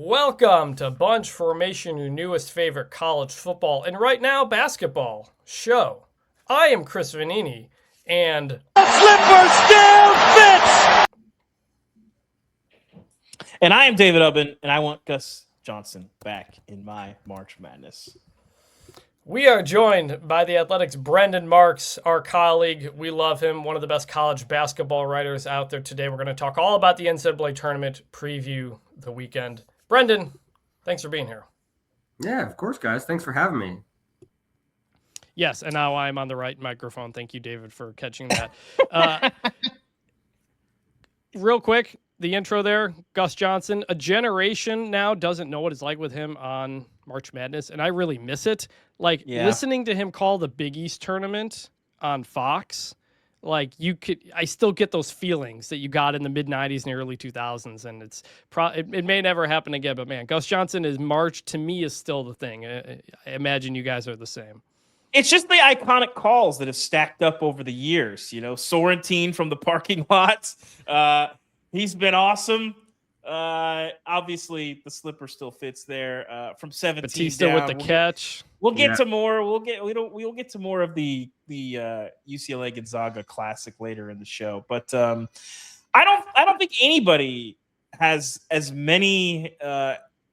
Welcome to Bunch Formation, your newest favorite college football and right now basketball show. I am Chris Vannini, and slipper still fits. And I am David Ubben, and I want Gus Johnson back in my March Madness. We are joined by the Athletics' Brendan Marks, our colleague. We love him, one of the best college basketball writers out there today. We're going to talk all about the NCAA tournament, preview the weekend. Brendan, thanks for being here. Yeah, of course, guys. Thanks for having me. Yes, and now I'm on the right microphone. Thank you, David, for catching that. Real quick, the intro there, Gus Johnson. A generation now doesn't know what it's like with him on March Madness, and I really miss it. Listening to him call the Big East tournament on Fox, I still get those feelings that you got in the mid-'90s and early 2000s, and it may never happen again, but man, Gus Johnson is March, to me, is still the thing. I imagine you guys are the same. It's just the iconic calls that have stacked up over the years. You know, Sorrentine from the parking lot. He's been awesome. Obviously, the slipper still fits there. From 17 Batista down, with the catch. We'll get to more. We'll get to more of the UCLA Gonzaga classic later in the show. But I don't think anybody has as many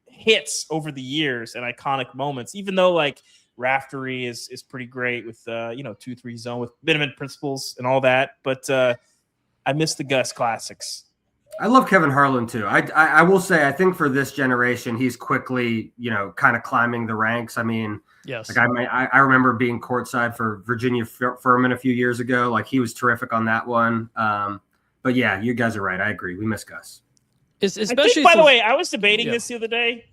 hits over the years and iconic moments. Even though Raftery is pretty great with 2-3 zone with minimum principles and all that. But I miss the Gus classics. I love Kevin Harlan too. I will say, I think for this generation, he's quickly, kind of climbing the ranks. I mean, yes. I remember being courtside for Virginia Furman a few years ago. He was terrific on that one. But yeah, you guys are right. I agree. We miss Gus. Especially, by the way, I was debating this the other day.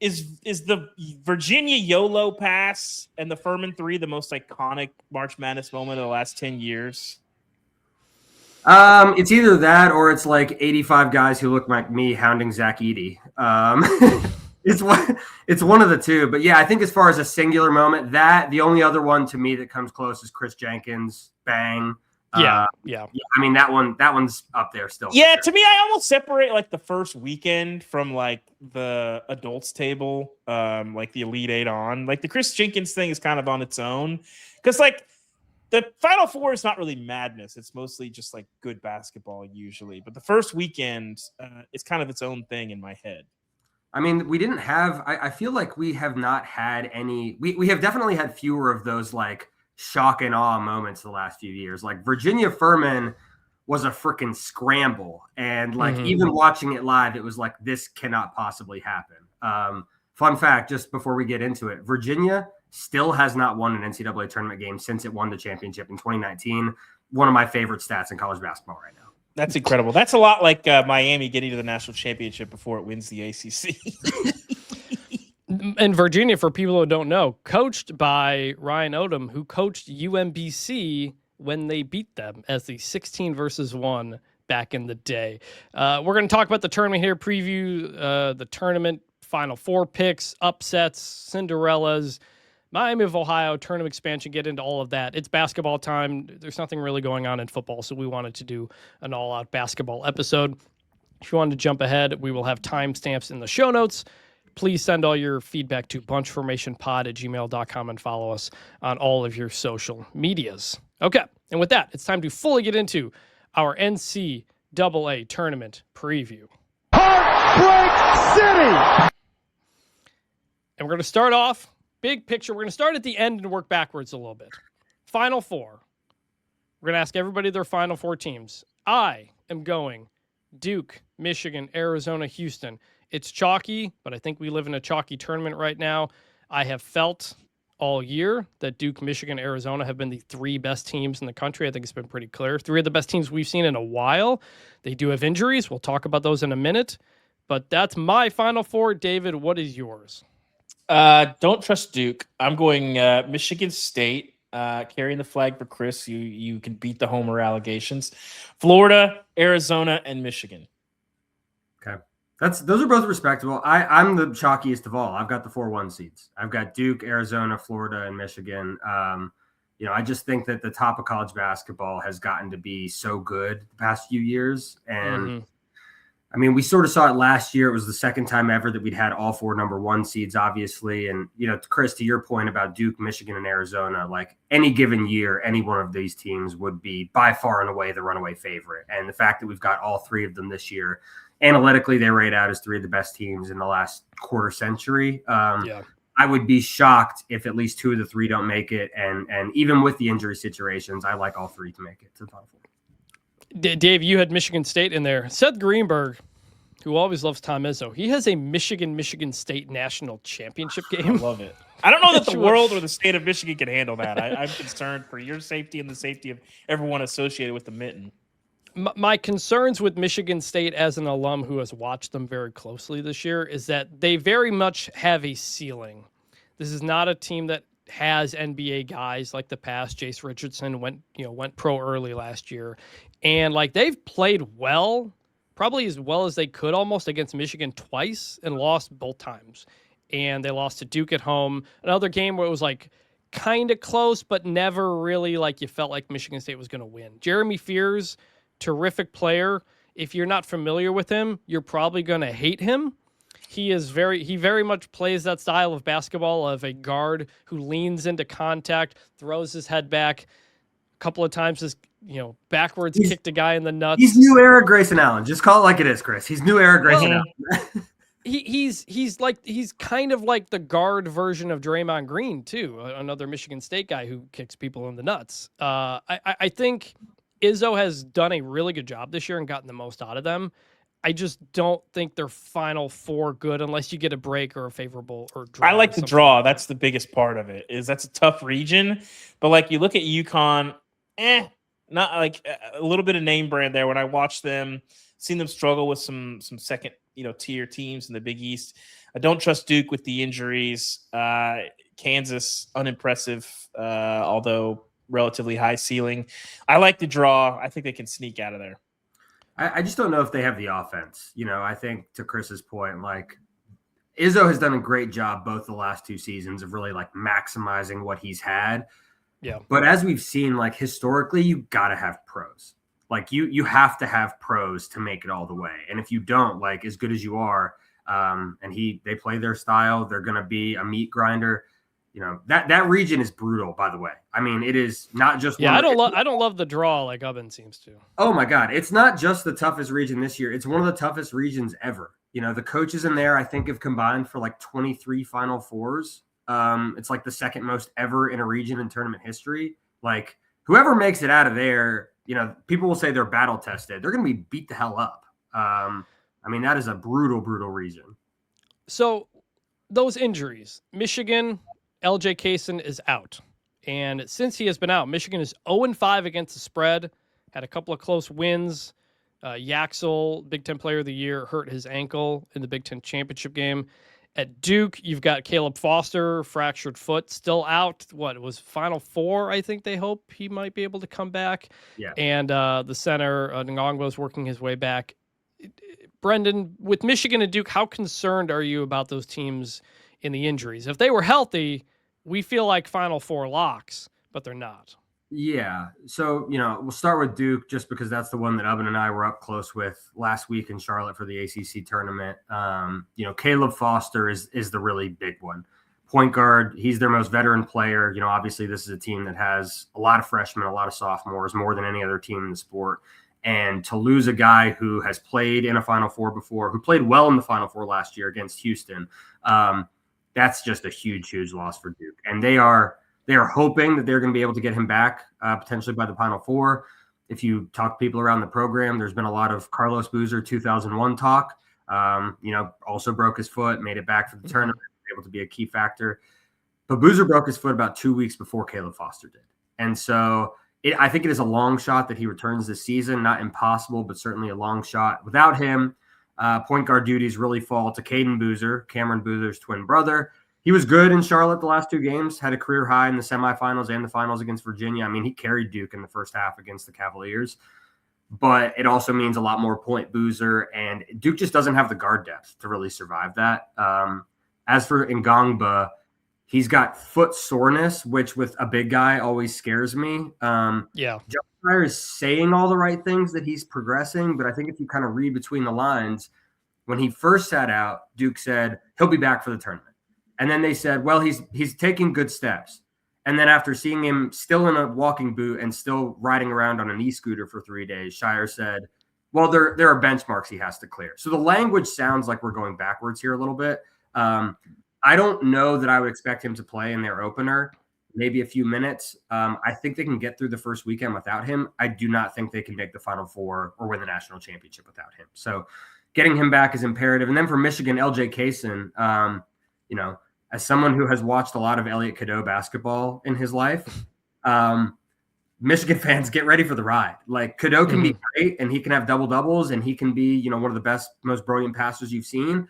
Is the Virginia YOLO pass and the Furman 3 the most iconic March Madness moment of the last 10 years? It's either that or it's 85 guys who look like me hounding Zach Edey. It's one of the two. But yeah, I think as far as a singular moment, the only other one to me that comes close is Chris Jenkins. Bang. Yeah. I mean, that one's up there still. Yeah, to me, I almost separate the first weekend from the adults table, the Elite Eight on. The Chris Jenkins thing is kind of on its own because the Final Four is not really madness. It's mostly just good basketball usually. But the first weekend is kind of its own thing in my head. I mean, we didn't have. I feel like we have not had any. We have definitely had fewer of those shock and awe moments the last few years. Virginia Furman was a freaking scramble. And even watching it live, it was this cannot possibly happen. Fun fact, just before we get into it, Virginia still has not won an NCAA tournament game since it won the championship in 2019. One of my favorite stats in college basketball right now. That's incredible. That's a lot like Miami getting to the national championship before it wins the ACC. And Virginia, for people who don't know, coached by Ryan Odom, who coached UMBC when they beat them as the 16-1 back in the day. We're going to talk about the tournament here, preview the tournament, Final Four picks, upsets, Cinderellas, Miami of Ohio, tournament expansion, get into all of that. It's basketball time. There's nothing really going on in football, so we wanted to do an all-out basketball episode. If you wanted to jump ahead, we will have timestamps in the show notes. Please send all your feedback to bunchformationpod@gmail.com and follow us on all of your social medias. Okay, and with that, it's time to fully get into our NCAA tournament preview. Heartbreak City! And we're going to start off, big picture. We're going to start at the end and work backwards a little bit. Final Four. We're going to ask everybody their Final Four teams. I am going Duke, Michigan, Arizona, Houston. It's chalky, but I think we live in a chalky tournament right now. I have felt all year that Duke, Michigan, Arizona have been the three best teams in the country. I think it's been pretty clear. Three of the best teams we've seen in a while. They do have injuries. We'll talk about those in a minute. But that's my Final Four. David, what is yours? Don't trust Duke. I'm going Michigan State, carrying the flag for Chris. You can beat the Homer allegations. Florida, Arizona, and Michigan. Okay. Those are both respectable. I'm the chalkiest of all. I've got the 4-1 seeds. I've got Duke, Arizona, Florida, and Michigan. I just think that the top of college basketball has gotten to be so good the past few years. And I mean, we sort of saw it last year. It was the second time ever that we'd had all 4 number 1 seeds, obviously. And, Chris, to your point about Duke, Michigan, and Arizona, like any given year, any one of these teams would be by far and away the runaway favorite. And the fact that we've got all 3 of them this year, analytically, they rate out as 3 of the best teams in the last quarter century. I would be shocked if at least 2 of the 3 don't make it. And even with the injury situations, I like all 3 to make it to the Final Four. Dave, you had Michigan State in there. Seth Greenberg, who always loves Tom Izzo, he has a Michigan State national championship game. I love it. I don't know that the world or the state of Michigan can handle that. I'm concerned for your safety and the safety of everyone associated with the mitten. My concerns with Michigan State as an alum who has watched them very closely this year is that they very much have a ceiling. This is not a team that has NBA guys like the past. Jace Richardson went pro early last year. And like they've played well, probably as well as they could almost against Michigan twice and lost both times. And they lost to Duke at home. Another game where it was like kind of close, but never really like you felt like Michigan State was going to win. Jeremy Fears, terrific player. If you're not familiar with him, you're probably going to hate him. He very much plays that style of basketball of a guard who leans into contact, throws his head back. A couple of times has backwards kicked a guy in the nuts. He's new era Grayson Allen. Just call it like it is, Chris. He's new era Grayson Allen. He's kind of like the guard version of Draymond Green too, another Michigan State guy who kicks people in the nuts. I think Izzo has done a really good job this year and gotten the most out of them. I just don't think they're Final Four good unless you get a break or a favorable or draw. I like the draw. That's the biggest part of it. That's a tough region, but like you look at UConn, not like a little bit of name brand there. When I watched them, seen them struggle with some second tier teams in the Big East. I don't trust Duke with the injuries. Kansas unimpressive, although relatively high ceiling. I like the draw. I think they can sneak out of there. I just don't know if they have the offense. I think to Chris's point, like Izzo has done a great job both the last 2 seasons of really like maximizing what he's had. Yeah. But as we've seen, like historically, you got to have pros. Like you have to have pros to make it all the way. And if you don't, like as good as you are, and they play their style, they're going to be a meat grinder. That region is brutal, by the way. I mean, it is not just I don't love the draw like Ubben seems to. Oh my God. It's not just the toughest region this year. It's one of the toughest regions ever. The coaches in there, I think, have combined for like 23 Final Fours. It's like the second most ever in a region in tournament history. Like whoever makes it out of there, people will say they're battle tested. They're going to be beat the hell up. I mean, that is a brutal, brutal region. So those injuries, Michigan, LJ Kaysen is out. And since he has been out, Michigan is 0-5 against the spread, had a couple of close wins. Yaxel, Big Ten Player of the Year, hurt his ankle in the Big Ten Championship game. At Duke, you've got Caleb Foster, fractured foot, still out. It was Final Four, I think they hope he might be able to come back. Yeah. And the center, Ngongwa, is working his way back. Brendan, with Michigan and Duke, how concerned are you about those teams in the injuries? If they were healthy, we feel like Final Four locks, but they're not. Yeah. So, we'll start with Duke just because that's the one that Ubben and I were up close with last week in Charlotte for the ACC tournament. Caleb Foster is the really big one. Point guard, he's their most veteran player. Obviously this is a team that has a lot of freshmen, a lot of sophomores, more than any other team in the sport. And to lose a guy who has played in a Final Four before, who played well in the Final Four last year against Houston, that's just a huge, huge loss for Duke. And they are hoping that they're going to be able to get him back potentially by the Final Four. If you talk to people around the program, there's been a lot of Carlos Boozer 2001 talk. Also broke his foot, made it back for the tournament, able to be a key factor. But Boozer broke his foot about 2 weeks before Caleb Foster did. And so I think it is a long shot that he returns this season. Not impossible, but certainly a long shot. Without him, point guard duties really fall to Caden Boozer, Cameron Boozer's twin brother. He was good in Charlotte the last 2 games, had a career high in the semifinals and the finals against Virginia. I mean, he carried Duke in the first half against the Cavaliers. But it also means a lot more point Boozer, and Duke just doesn't have the guard depth to really survive that. As for Ngongba, He's got foot soreness, which with a big guy always scares me. Yeah. Joe Pryor is saying all the right things that he's progressing, but I think if you kind of read between the lines, when he first sat out, Duke said he'll be back for the tournament. And then they said, well, he's taking good steps. And then after seeing him still in a walking boot and still riding around on an e-scooter for 3 days, Shire said, well, there are benchmarks he has to clear. So the language sounds like we're going backwards here a little bit. I don't know that I would expect him to play in their opener, maybe a few minutes. I think they can get through the first weekend without him. I do not think they can make the Final Four or win the national championship without him. So getting him back is imperative. And then for Michigan, LJ Kaysen, as someone who has watched a lot of Elliot Cadeau basketball in his life, Michigan fans, get ready for the ride. Like, Cadeau can be great, and he can have double-doubles, and he can be, one of the best, most brilliant passers you've seen.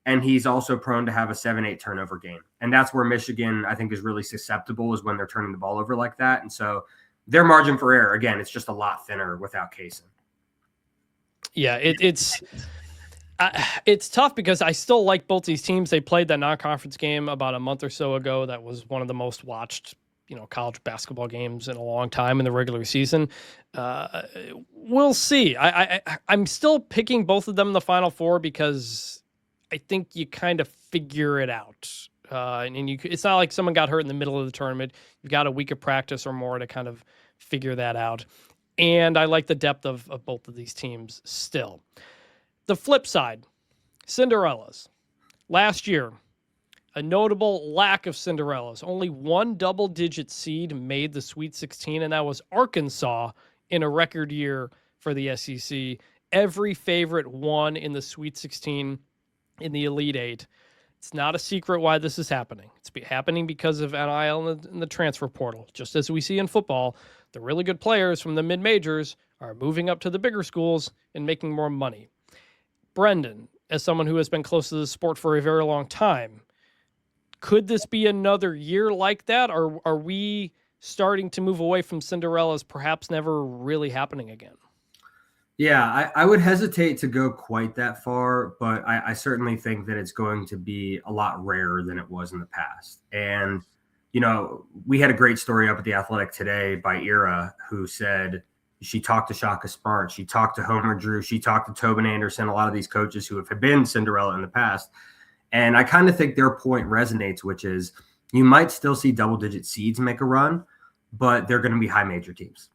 And he's also prone to have a 7-8 turnover game. And that's where Michigan, I think, is really susceptible, is when they're turning the ball over like that. And so their margin for error, again, it's just a lot thinner without Kaysen. Yeah, it's tough because I still like both these teams. They played that non-conference game about a month or so ago. That was one of the most watched, college basketball games in a long time in the regular season. We'll see. I'm still picking both of them in the Final Four because I think you kind of figure it out. It's not like someone got hurt in the middle of the tournament. You've got a week of practice or more to kind of figure that out. And I like the depth of both of these teams still. The flip side, Cinderellas. Last year, a notable lack of Cinderellas. Only one double-digit seed made the Sweet 16, and that was Arkansas in a record year for the SEC. Every favorite won in the Sweet 16 in the Elite Eight. It's not a secret why this is happening. It's happening because of NIL and the transfer portal. Just as we see in football, the really good players from the mid-majors are moving up to the bigger schools and making more money. Brendan, as someone who has been close to the sport for a very long time, could this be another year like that? Or are we starting to move away from Cinderellas perhaps never really happening again? Yeah, I would hesitate to go quite that far, but I certainly think that it's going to be a lot rarer than it was in the past. And, we had a great story up at The Athletic today by Ira, who said she talked to Shaka Smart, she talked to Homer Drew, she talked to Tobin Anderson, a lot of these coaches who have been Cinderella in the past. And I kind of think their point resonates, which is you might still see double-digit seeds make a run, but they're going to be high major teams.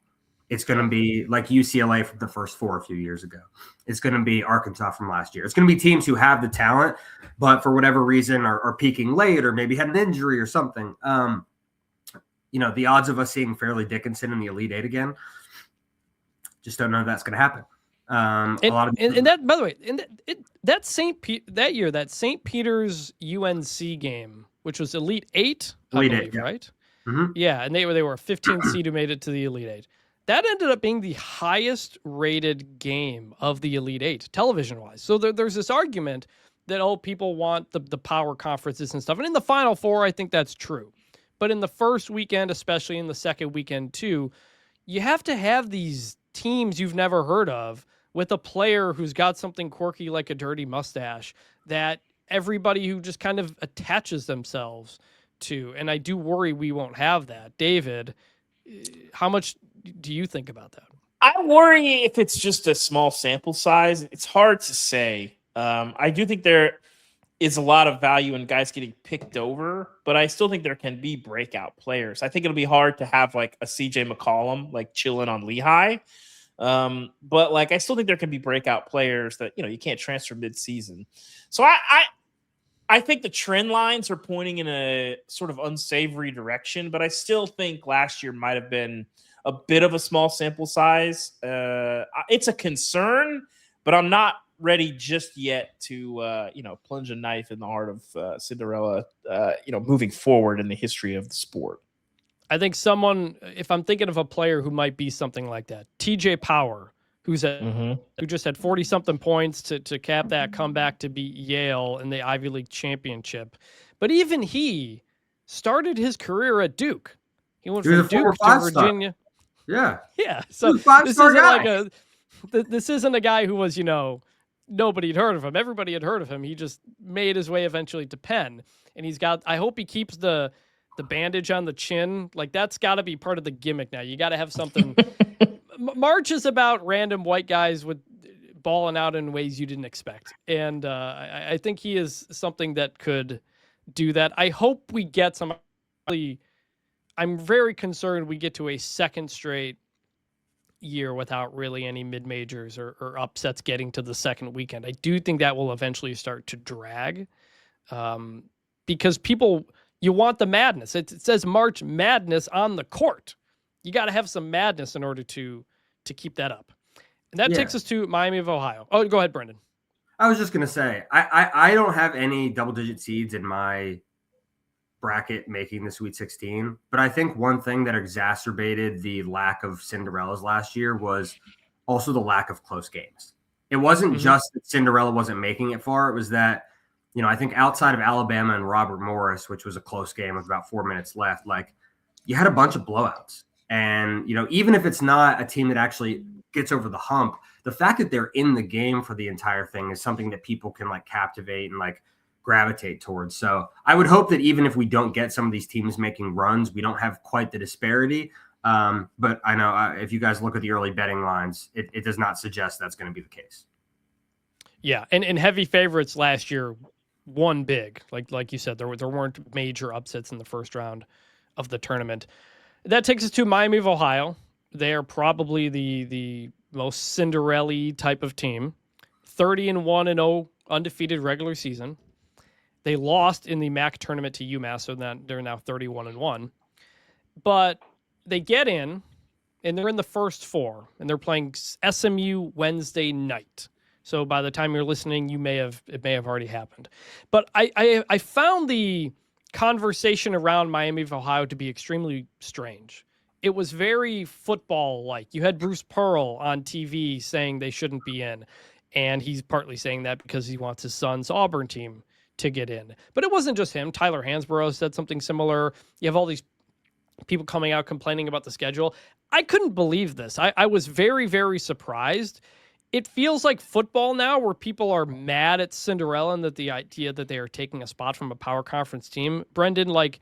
It's going to be like UCLA from the first four a few years ago. It's going to be Arkansas from last year. It's going to be teams who have the talent, but for whatever reason are peaking late or maybe had an injury or something. The odds of us seeing Fairleigh Dickinson in the Elite Eight again, just don't know if that's going to happen. That, by the way, that year, that St. Peter's UNC game, which was Elite Eight, Elite Eight, yeah. Right? Mm-hmm. Yeah, and they were a 15 seed who made it to the Elite Eight. That ended up being the highest rated game of the Elite Eight, television-wise. So there's this argument that, people want the power conferences and stuff. And in the Final Four, I think that's true. But in the first weekend, especially in the second weekend too, you have to have these teams you've never heard of with a player who's got something quirky like a dirty mustache that everybody who just kind of attaches themselves to. And I do worry we won't have that. David, how much do you think about that? I worry if it's just a small sample size. It's hard to say. I do think there is a lot of value in guys getting picked over, but I still think there can be breakout players. I think it'll be hard to have like a CJ McCollum like chilling on Lehigh. But like I still think there can be breakout players that you can't transfer mid-season. So I think the trend lines are pointing in a sort of unsavory direction, but I still think last year might have been a bit of a small sample size. It's a concern, but I'm not ready just yet to plunge a knife in the heart of Cinderella moving forward in the history of the sport. I think if I'm thinking of a player who might be something like that, TJ Power, who just had 40-something points to cap that comeback to beat Yale in the Ivy League championship. But even he started his career at Duke. He went from Duke to Virginia. Yeah. Yeah. So this isn't a guy who was, nobody had heard of him. Everybody had heard of him. He just made his way eventually to Penn. and I hope he keeps the bandage on the chin. Like, that's got to be part of the gimmick now. You got to have something. March is about random white guys with balling out in ways you didn't expect. And I think he is something that could do that. I hope we get some. I'm very concerned we get to a second straight year without really any mid-majors or upsets getting to the second weekend. I do think that will eventually start to drag because you want the madness. It says March Madness on the court. You got to have some madness in order to keep that up. And that takes us to Miami of Ohio. Oh, go ahead, Brendan. I was just going to say, I don't have any double-digit seeds in my bracket making the Sweet 16, but I think one thing that exacerbated the lack of Cinderellas last year was also the lack of close games. It wasn't just that Cinderella wasn't making it far. It was that, I think outside of Alabama and Robert Morris, which was a close game with about 4 minutes left, like you had a bunch of blowouts. And, even if it's not a team that actually gets over the hump, the fact that they're in the game for the entire thing is something that people can like captivate and like gravitate towards. So I would hope that even if we don't get some of these teams making runs, we don't have quite the disparity. But I know if you guys look at the early betting lines, it does not suggest that's going to be the case. Yeah. And heavy favorites last year won big. Like you said, there weren't major upsets in the first round of the tournament. That takes us to Miami of Ohio. They are probably the most Cinderella type of team. 30-1-0 undefeated regular season. They lost in the MAC tournament to UMass, so that they're now 31-1. But they get in, and they're in the first four, and they're playing SMU Wednesday night. So by the time you're listening, it may have already happened. But I found the conversation around Miami of Ohio to be extremely strange. It was very football-like. You had Bruce Pearl on TV saying they shouldn't be in, and he's partly saying that because he wants his son's Auburn team to get in. But it wasn't just him. Tyler Hansborough said something similar. You have all these people coming out complaining about the schedule. I couldn't believe this. I was very, very surprised. It feels like football now where people are mad at Cinderella and that the idea that they are taking a spot from a power conference team. Brendan, like,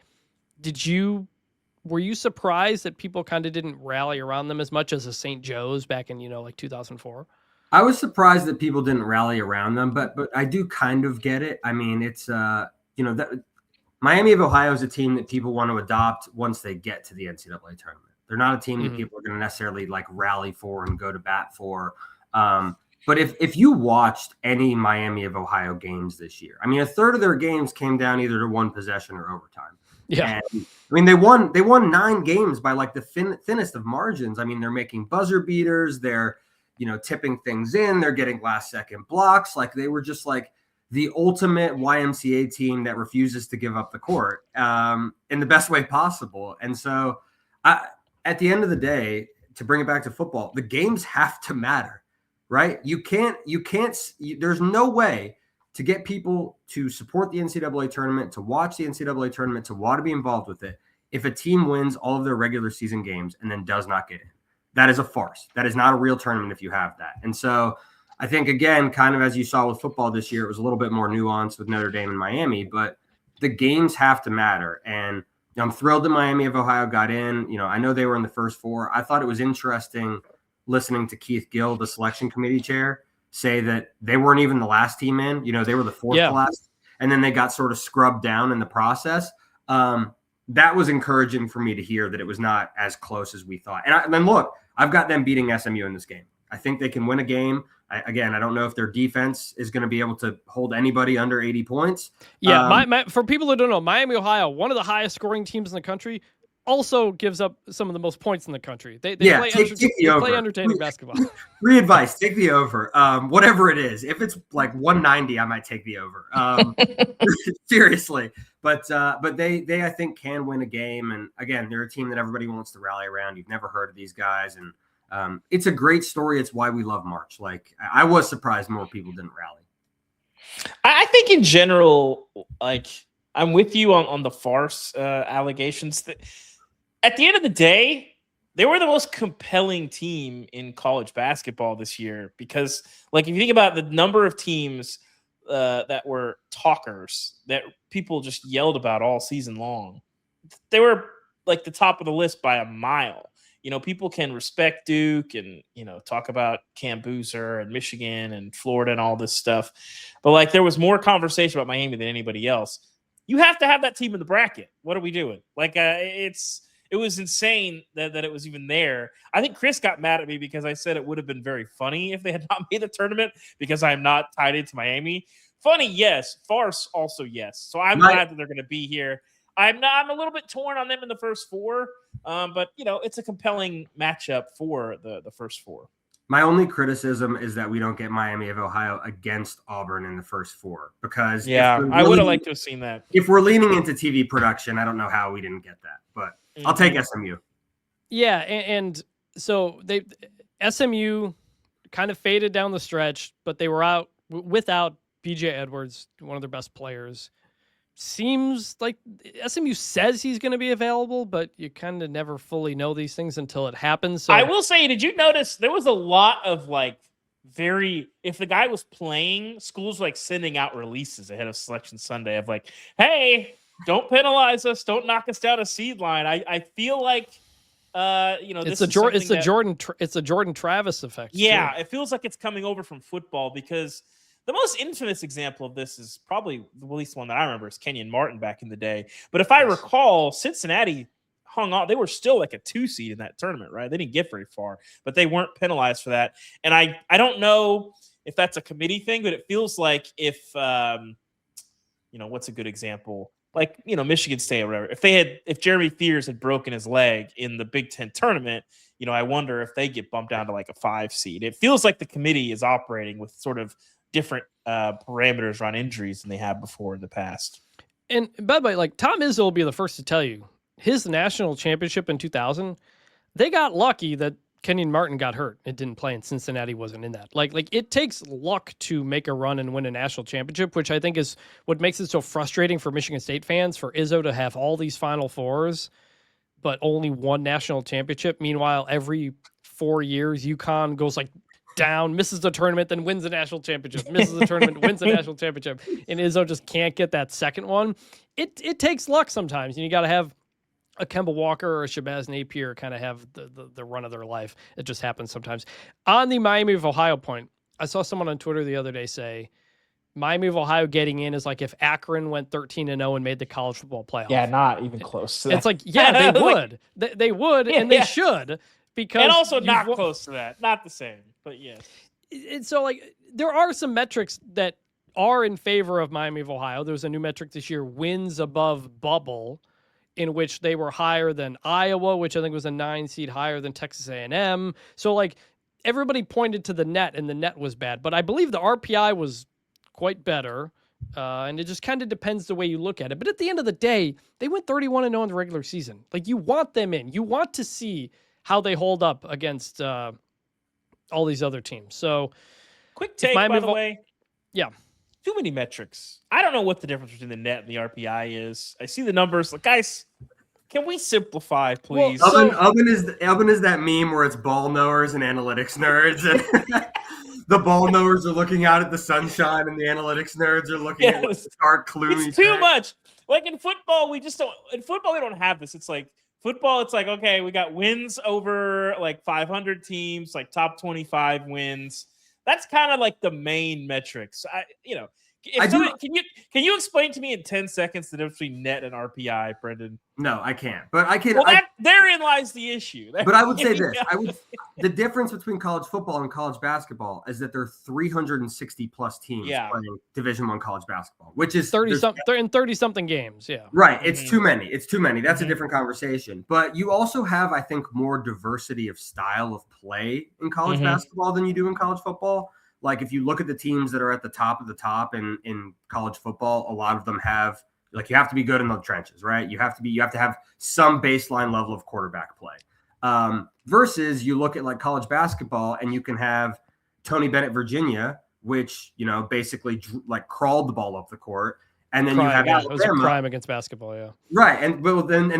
were you surprised that people kind of didn't rally around them as much as a St. Joe's back in, like 2004? I was surprised that people didn't rally around them, but I do kind of get it. I mean, it's that Miami of Ohio is a team that people want to adopt once they get to the NCAA tournament. They're not a team that people are going to necessarily like rally for and go to bat for. But if you watched any Miami of Ohio games this year, I mean, a third of their games came down either to one possession or overtime. Yeah. And, I mean, they won 9 games by like the thinnest of margins. I mean, they're making buzzer beaters. They're, tipping things in. They're getting last second blocks. Like they were just like the ultimate YMCA team that refuses to give up the court in the best way possible. And so at the end of the day, to bring it back to football, the games have to matter, right? There's no way to get people to support the NCAA tournament, to watch the NCAA tournament, to want to be involved with it, if a team wins all of their regular season games and then does not get in. That is a farce. That is not a real tournament if you have that. And so I think, again, kind of as you saw with football this year, it was a little bit more nuanced with Notre Dame and Miami, but the games have to matter. And I'm thrilled that Miami of Ohio got in. I know they were in the first 4. I thought it was interesting listening to Keith Gill, the selection committee chair, say that they weren't even the last team in. They were the 4th class, and then they got sort of scrubbed down in the process. That was encouraging for me to hear that it was not as close as we thought. And then look, I've got them beating SMU in this game. I think they can win a game. I don't know if their defense is going to be able to hold anybody under 80 points. Yeah, for people who don't know, Miami, Ohio, one of the highest scoring teams in the country, also gives up some of the most points in the country. They play entertaining basketball. Free advice, take the over. Whatever it is. If it's like 190, I might take the over. Seriously. But they I think can win a game. And again, they're a team that everybody wants to rally around. You've never heard of these guys. And it's a great story. It's why we love March. Like I was surprised more people didn't rally. I think in general, like I'm with you on the farce allegations. At the end of the day, they were the most compelling team in college basketball this year because, like, if you think about the number of teams that were talkers that people just yelled about all season long, they were like the top of the list by a mile. People can respect Duke and, talk about Cam Boozer and Michigan and Florida and all this stuff. But like there was more conversation about Miami than anybody else. You have to have that team in the bracket. What are we doing? Like it was insane that it was even there. I think Chris got mad at me because I said it would have been very funny if they had not made the tournament because I'm not tied into Miami. Funny, yes. Farce, also yes. So I'm glad that they're going to be here. I'm a little bit torn on them in the first four, but it's a compelling matchup for the first four. My only criticism is that we don't get Miami of Ohio against Auburn in the first four because I would have liked to have seen that. If we're leaning into TV production, I don't know how we didn't get that, but I'll take SMU. Yeah, and so SMU kind of faded down the stretch, but they were out without BJ Edwards, one of their best players. Seems like SMU says he's going to be available, but you kind of never fully know these things until it happens. So I will say, did you notice there was a lot of if the guy was playing, schools like sending out releases ahead of Selection Sunday of like, hey, don't penalize us, don't knock us down a seed line. I feel like it's a Jordan Travis effect. Yeah, too. It feels like it's coming over from football because the most infamous example of this is probably the least one that I remember is Kenyon Martin back in the day. But if I recall, Cincinnati hung on. They were still like a 2 seed in that tournament, right? They didn't get very far, but they weren't penalized for that. And I don't know if that's a committee thing, but it feels like if what's a good example? Like, Michigan State or whatever. If Jeremy Fears had broken his leg in the Big Ten tournament, I wonder if they get bumped down to like a 5 seed. It feels like the committee is operating with sort of different parameters around injuries than they have before in the past. And by the way, like Tom Izzo will be the first to tell you, his national championship in 2000, they got lucky that Kenyon Martin got hurt and didn't play, and Cincinnati wasn't in that. Like it takes luck to make a run and win a national championship, which I think is what makes it so frustrating for Michigan State fans, for Izzo to have all these Final Fours, but only one national championship. Meanwhile, every 4 years, UConn goes like down, misses the tournament, then wins the national championship, misses the tournament, wins the national championship, and Izzo just can't get that second one. It takes luck sometimes, and you got to have a Kemba Walker or a Shabazz Napier kind of have the run of their life. It just happens sometimes. On the Miami of Ohio point, I saw someone on Twitter the other day say Miami of Ohio getting in is like if Akron went 13-0 and made the college football playoff. Yeah, not even close. It's like, yeah, they would. They would, and they should. Because and also not close to that. Not the same, but yes. And so, like, there are some metrics that are in favor of Miami of Ohio. There's a new metric this year, wins above bubble, in which they were higher than Iowa, which I think was a 9 seed, higher than Texas A&M. So, like, everybody pointed to the net, and the net was bad. But I believe the RPI was quite better, and it just kind of depends the way you look at it. But at the end of the day, they went 31-0 in the regular season. Like, you want them in. You want to see how they hold up against all these other teams. So, quick take, by the way. Yeah. Too many metrics. I don't know what the difference between the net and the RPI is. I see the numbers. Like, guys, can we simplify, please? Well, Ubben is that meme where it's ball knowers and analytics nerds, and the ball knowers are looking out at the sunshine, and the analytics nerds are looking at the dark, gloomy. It's too much. Like in football, we just don't. In football, we don't have this. It's like football. It's like, okay, we got wins over like 500 teams, like top 25 wins. That's kind of like the main metrics. Can you explain to me in 10 seconds the difference between net and RPI, Brendan? No, I can't. But I can. Well, therein lies the issue. But I would say this: the difference between college football and college basketball is that there are 360 plus teams playing Division I college basketball, which is 30-something games. Yeah, right. It's too many. It's too many. That's a different conversation. But you also have, I think, more diversity of style of play in college basketball than you do in college football. Like if you look at the teams that are at the top of the top in college football, a lot of them have, like, you have to be good in the trenches, right? You have to have some baseline level of quarterback play. Versus you look at like college basketball and you can have Tony Bennett, Virginia, which, basically like crawled the ball up the court. And then you have Alabama. It was a crime against basketball, yeah. Right. And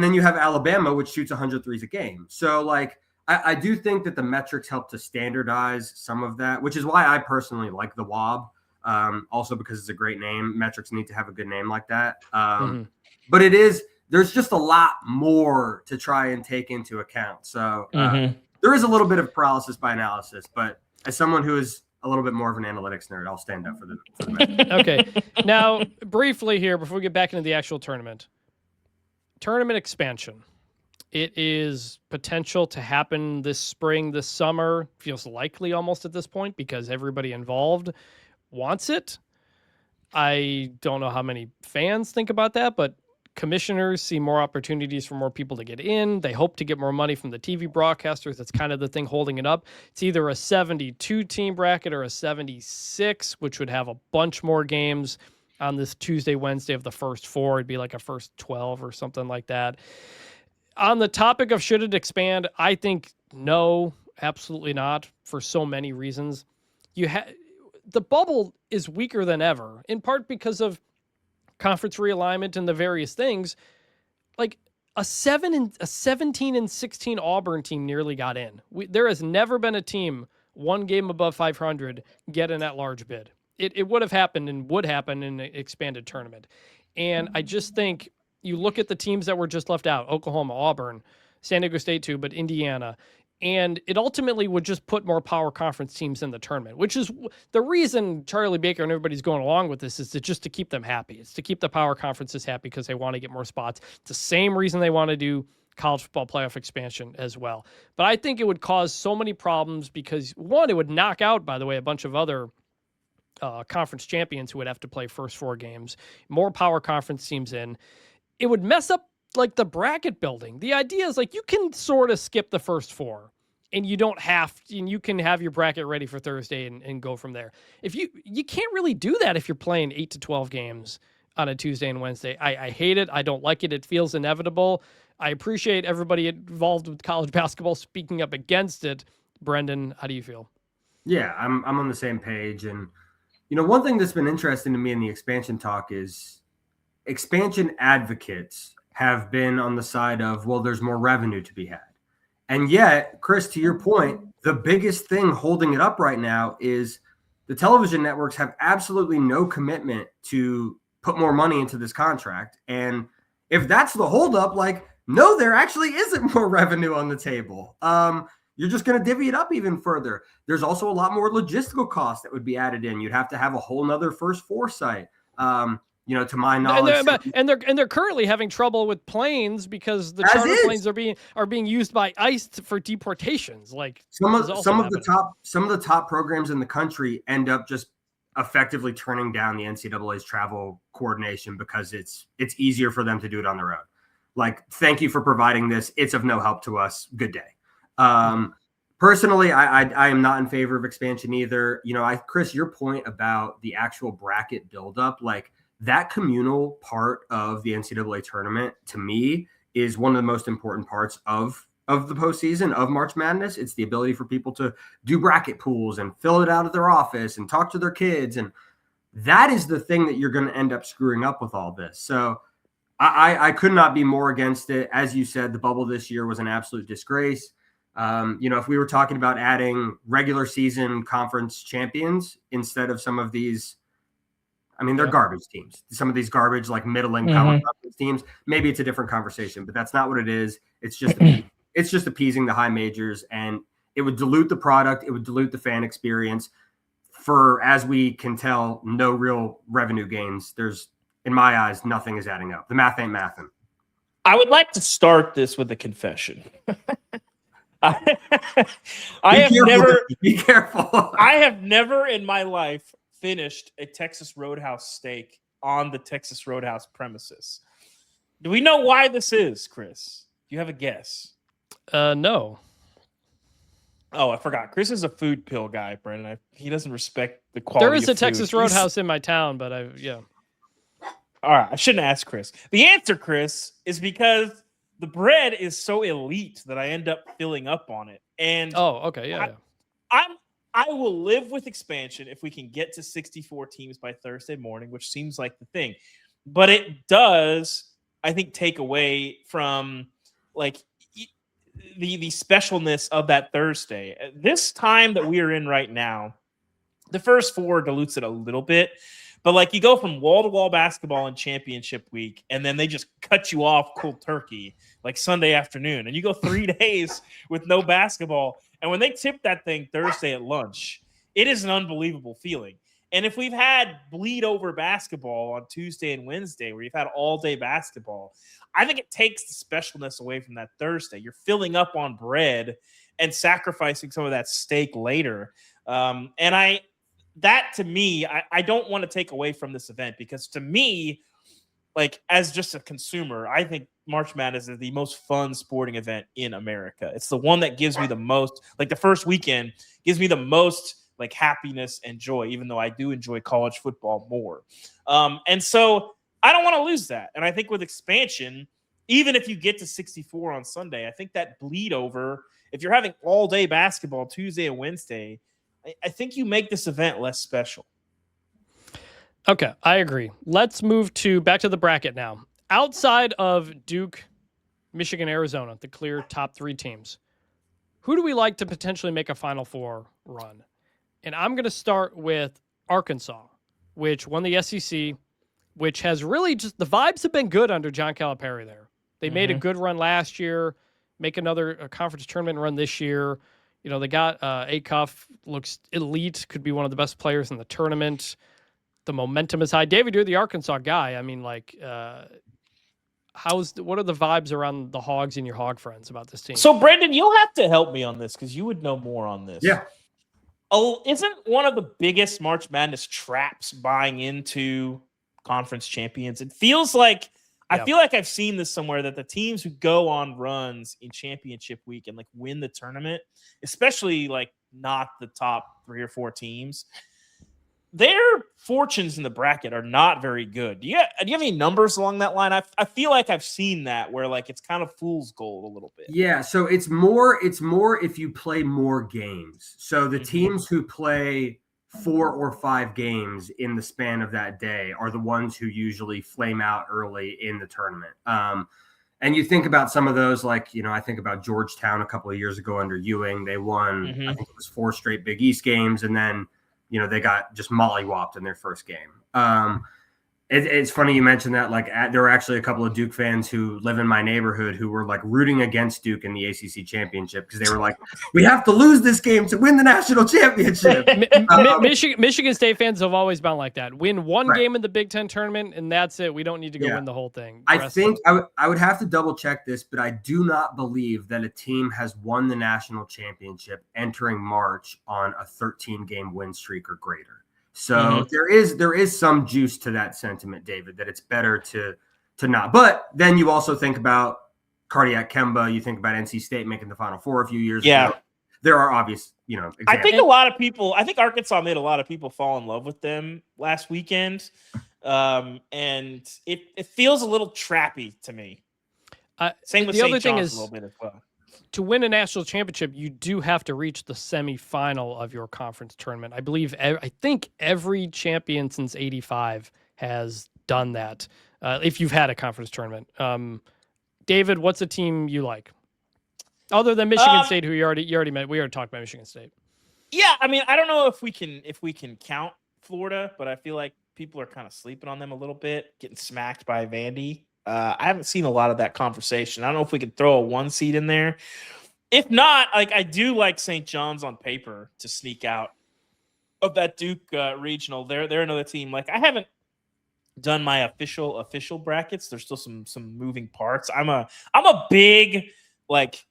then you have Alabama, which shoots 100 threes a game. So like, I do think that the metrics help to standardize some of that, which is why I personally like the WOB. Also because it's a great name. Metrics need to have a good name like that. Mhm. But there's just a lot more to try and take into account. So there is a little bit of paralysis by analysis, but as someone who is a little bit more of an analytics nerd, I'll stand up for the metrics. Okay. Now, briefly here, before we get back into the actual tournament expansion. It is potential to happen this spring, this summer. Feels likely almost at this point because everybody involved wants it. I don't know how many fans think about that, but commissioners see more opportunities for more people to get in. They hope to get more money from the TV broadcasters. That's kind of the thing holding it up. It's either a 72 team bracket or a 76, which would have a bunch more games on this Tuesday, Wednesday of the first 4. It'd be like a first 12 or something like that. On the topic of should it expand, I think no, absolutely not, for so many reasons. The bubble is weaker than ever, in part because of conference realignment and the various things. Like a 17 and 16 Auburn team nearly got in. There has never been a team one game above 500 get an at-large bid. It would have happened and would happen in an expanded tournament. And I just think you look at the teams that were just left out, Oklahoma, Auburn, San Diego State too, but Indiana, and it ultimately would just put more power conference teams in the tournament, which is the reason Charlie Baker and everybody's going along with this is just to keep them happy. It's to keep the power conferences happy because they want to get more spots. It's the same reason they want to do college football playoff expansion as well. But I think it would cause so many problems because, one, it would knock out, by the way, a bunch of other conference champions who would have to play first 4 games, more power conference teams in. It would mess up like the bracket building. The idea is like you can sort of skip the first 4 and you don't have to, and you can have your bracket ready for Thursday and go from there. If you can't really do that if you're playing 8 to 12 games on a Tuesday and Wednesday. I hate it. I don't like it. It feels inevitable. I appreciate everybody involved with college basketball speaking up against it. Brendan, how do you feel? Yeah, I'm on the same page. And, one thing that's been interesting to me in the expansion talk is expansion advocates have been on the side of, well, there's more revenue to be had. And yet, Chris, to your point, the biggest thing holding it up right now is the television networks have absolutely no commitment to put more money into this contract. And if that's the holdup, no, there actually isn't more revenue on the table. You're just going to divvy it up even further. There's also a lot more logistical costs that would be added in. You'd have to have a whole nother first 4 site. To my knowledge, and they're currently having trouble with planes because the charter planes are being used by ICE for deportations. Like some of the top programs in the country end up just effectively turning down the NCAA's travel coordination because it's easier for them to do it on their own. Like, thank you for providing this. It's of no help to us. Good day. Personally, I am not in favor of expansion either. Chris, your point about the actual bracket buildup, that communal part of the NCAA tournament, to me, is one of the most important parts of the postseason, of March Madness. It's the ability for people to do bracket pools and fill it out of their office and talk to their kids. And that is the thing that you're going to end up screwing up with all this. So I could not be more against it. As you said, the bubble this year was an absolute disgrace. If we were talking about adding regular season conference champions instead of some of these, they're garbage teams. Some of these garbage, middling power conference teams. Maybe it's a different conversation, but that's not what it is. It's just appeasing the high majors, and it would dilute the product. It would dilute the fan experience. For, as we can tell, no real revenue gains. There's, in my eyes, nothing is adding up. The math ain't mathin'. I would like to start this with a confession. Be careful. I have never in my life finished a Texas Roadhouse steak on the Texas Roadhouse premises. Do we know why this is, Chris? Do you have a guess? No. Oh, I forgot. Chris is a food pill guy, Brendan. He doesn't respect the quality. There is a food. Texas Roadhouse in my town, but yeah. All right, I shouldn't ask Chris. The answer, Chris, is because the bread is so elite that I end up filling up on it. And okay, yeah. I will live with expansion if we can get to 64 teams by Thursday morning, which seems like the thing. But it does, I think, take away from the specialness of that Thursday. This time that we are in right now, The first four dilutes it a little bit, but like you go from wall to wall basketball in championship week, and then they just cut you off cold turkey like Sunday afternoon, and you go 3 days with no basketball. And when they tip that thing Thursday at lunch, it is an unbelievable feeling. And if we've had bleed over basketball on Tuesday and Wednesday, where you've had all day basketball, I think it takes the specialness away from that Thursday. You're filling up on bread and sacrificing some of that steak later. That to me, I don't want to take away from this event, because to me, like as just a consumer, I think March Madness is the most fun sporting event in America. It's the one that gives me the most, like the first weekend gives me the most like happiness and joy, even though I do enjoy college football more. And so I don't want to lose that. And I think with expansion, even if you get to 64 on Sunday, I think that bleed over, if you're having all day basketball Tuesday and Wednesday, I think you make this event less special. Okay, I agree. Let's move back to the bracket now. Outside of Duke, Michigan, Arizona, the clear top 3 teams, who do we like to potentially make a Final Four run? And I'm going to start with Arkansas, which won the SEC, which has really just, the vibes have been good under John Calipari there. They made a good run last year, make another conference tournament run this year. You know, they got Acuff, looks elite, could be one of the best players in the tournament. The momentum is high. David, you're the Arkansas guy. I mean, like, what are the vibes around the Hogs and your Hog friends about this team? So, Brendan, you'll have to help me on this because you would know more on this. Yeah. Oh, isn't one of the biggest March Madness traps buying into conference champions? It feels like I feel like I've seen this somewhere, that the teams who go on runs in championship week and like win the tournament, especially like not the top 3 or 4 teams, their fortunes in the bracket are not very good. Do you have any numbers along that line? I feel like I've seen that where like it's kind of fool's gold a little bit. Yeah, so it's more if you play more games. So the teams who play 4 or 5 games in the span of that day are the ones who usually flame out early in the tournament. And you think about some of those, like, you know, I think about Georgetown a couple of years ago under Ewing. They won, I think it was 4 straight Big East games, and then, you know, they got just mollywopped in their first game. It's funny you mentioned that. Like, there were actually a couple of Duke fans who live in my neighborhood who were like rooting against Duke in the ACC championship because they were like, "We have to lose this game to win the national championship." Michigan State fans have always been like that. Win one game in the Big Ten tournament, and that's it. We don't need to go win the whole thing. I think I would have to double check this, but I do not believe that a team has won the national championship entering March on a 13-game win streak or greater. So there is some juice to that sentiment, David, that it's better to not. But then you also think about Cardiac Kemba. You think about NC State making the Final Four a few years ago. There are obvious, examples. I think Arkansas made a lot of people fall in love with them last weekend. And it feels a little trappy to me. Same with St. John's a little bit as well. To win a national championship, you do have to reach the semifinal of your conference tournament. I think every champion since '85 has done that. If you've had a conference tournament, David, what's a team you like other than Michigan State, who you already met? We already talked about Michigan State. Yeah, I mean, I don't know if we can count Florida, but I feel like people are kind of sleeping on them a little bit, getting smacked by Vandy. I haven't seen a lot of that conversation. I don't know if we could throw a 1 seed in there. If not, like, I do like St. John's on paper to sneak out of that Duke regional. They're another team. Like, I haven't done my official brackets. There's still some moving parts. I'm a big like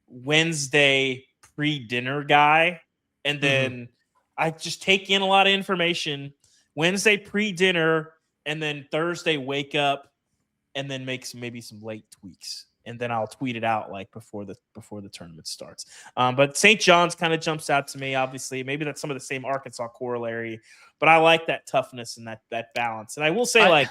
Wednesday pre-dinner guy, and then I just take in a lot of information. Wednesday pre-dinner, and then Thursday wake up. And then make maybe some late tweaks, and then I'll tweet it out like before the tournament starts. But St. John's kind of jumps out to me. Obviously, maybe that's some of the same Arkansas corollary, but I like that toughness and that balance. And I will say,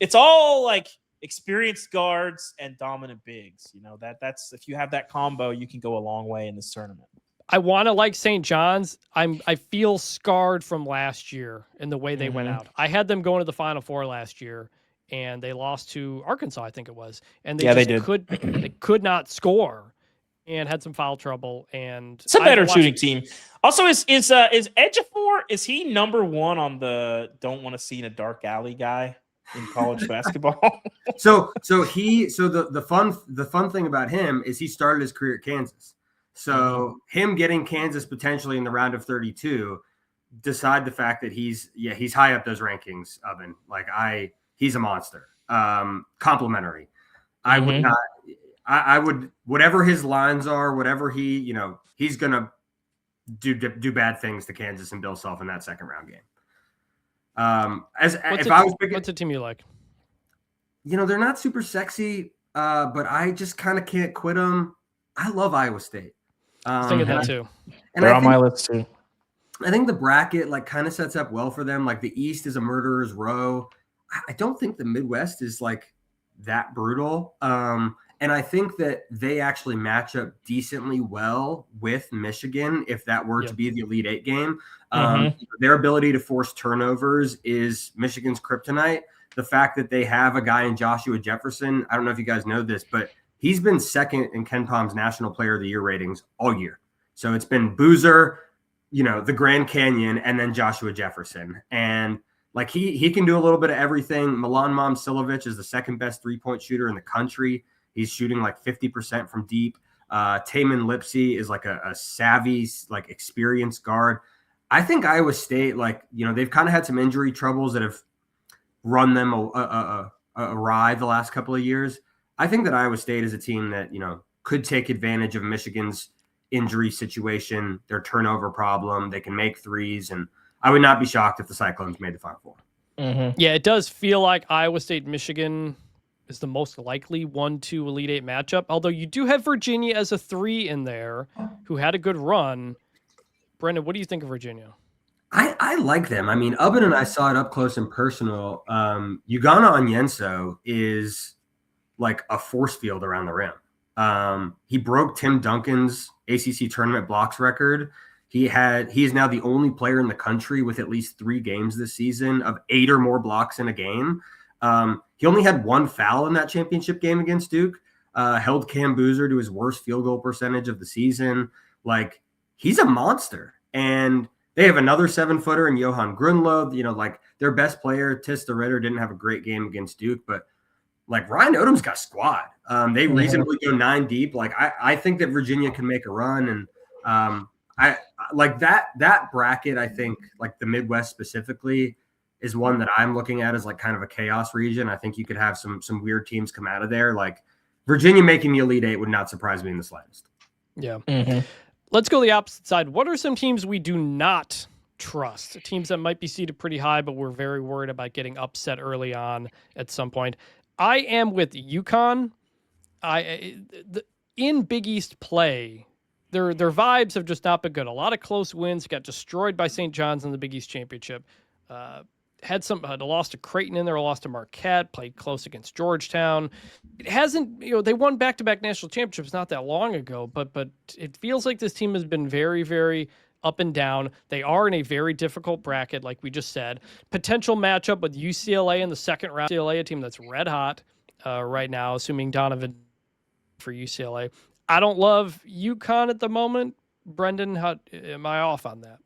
it's all like experienced guards and dominant bigs. You know, that's if you have that combo, you can go a long way in this tournament. I want to like St. John's. I feel scarred from last year in the way they went out. I had them going to the Final Four last year, and they lost to Arkansas, I think it was. And they could not score. and had some foul trouble. And it's a better shooting team. Also, is Ejiofor, is he number one on the don't want to see in a dark alley guy in college basketball? So the fun thing about him is he started his career at Kansas. So him getting Kansas potentially in the round of 32 decide the fact that he's high up those rankings, Ubben. Like he's a monster. Complimentary. I would not. I would, whatever his lines are, whatever he's gonna do bad things to Kansas and Bill Self in that second round game. What's a team you like? They're not super sexy, but I just kind of can't quit them. I love Iowa State. I was thinking that too. And they're on my list too. I think the bracket kind of sets up well for them. Like the East is a murderer's row. I don't think the Midwest is that brutal. And I think that they actually match up decently well with Michigan if that were to be the Elite Eight game. Their ability to force turnovers is Michigan's kryptonite. The fact that they have a guy in Joshua Jefferson, I don't know if you guys know this, but he's been second in Ken Palm's National Player of the Year ratings all year. So it's been Boozer, the Grand Canyon, and then Joshua Jefferson. And he can do a little bit of everything. Milan Momcilovic is the second best three-point shooter in the country. He's shooting 50% from deep. Taman Lipsey is a savvy, experienced guard. I think Iowa State, they've kind of had some injury troubles that have run them awry the last couple of years. I think that Iowa State is a team that, could take advantage of Michigan's injury situation, their turnover problem. They can make threes, and I would not be shocked if the Cyclones made the Final Four. Yeah, it does feel like Iowa State, Michigan is the most likely 1-2 Elite Eight matchup. Although you do have Virginia as a 3 in there, who had a good run. Brendan, what do you think of Virginia? I like them. I mean, Ubben and I saw it up close and personal. Ugonna Onyenso is a force field around the rim. He broke Tim Duncan's ACC tournament blocks record. He is now the only player in the country with at least 3 games this season of 8 or more blocks in a game. He only had 1 foul in that championship game against Duke, held Cam Boozer to his worst field goal percentage of the season. He's a monster. And they have another 7-footer in Johan Grunlow. Their best player, Tista Ritter, didn't have a great game against Duke, but Ryan Odom's got a squad. They reasonably go 9 deep. I think that Virginia can make a run. And I like that bracket. I think the Midwest specifically is one that I'm looking at as kind of a chaos region. I think you could have some weird teams come out of there. Virginia making the Elite Eight would not surprise me in the slightest. Yeah. Let's go the opposite side. What are some teams we do not trust? Teams that might be seated pretty high, but we're very worried about getting upset early on at some point. I am with UConn. In Big East play, their vibes have just not been good. A lot of close wins, got destroyed by St. John's in the Big East Championship. Had a loss to Creighton in there, a loss to Marquette, played close against Georgetown. It hasn't, they won back-to-back national championships not that long ago, but it feels like this team has been very, very up and down. They are in a very difficult bracket, like we just said. Potential matchup with UCLA in the second round. UCLA, a team that's red hot right now, assuming Donovan for UCLA. I don't love UConn at the moment. Brendan, am I off on that?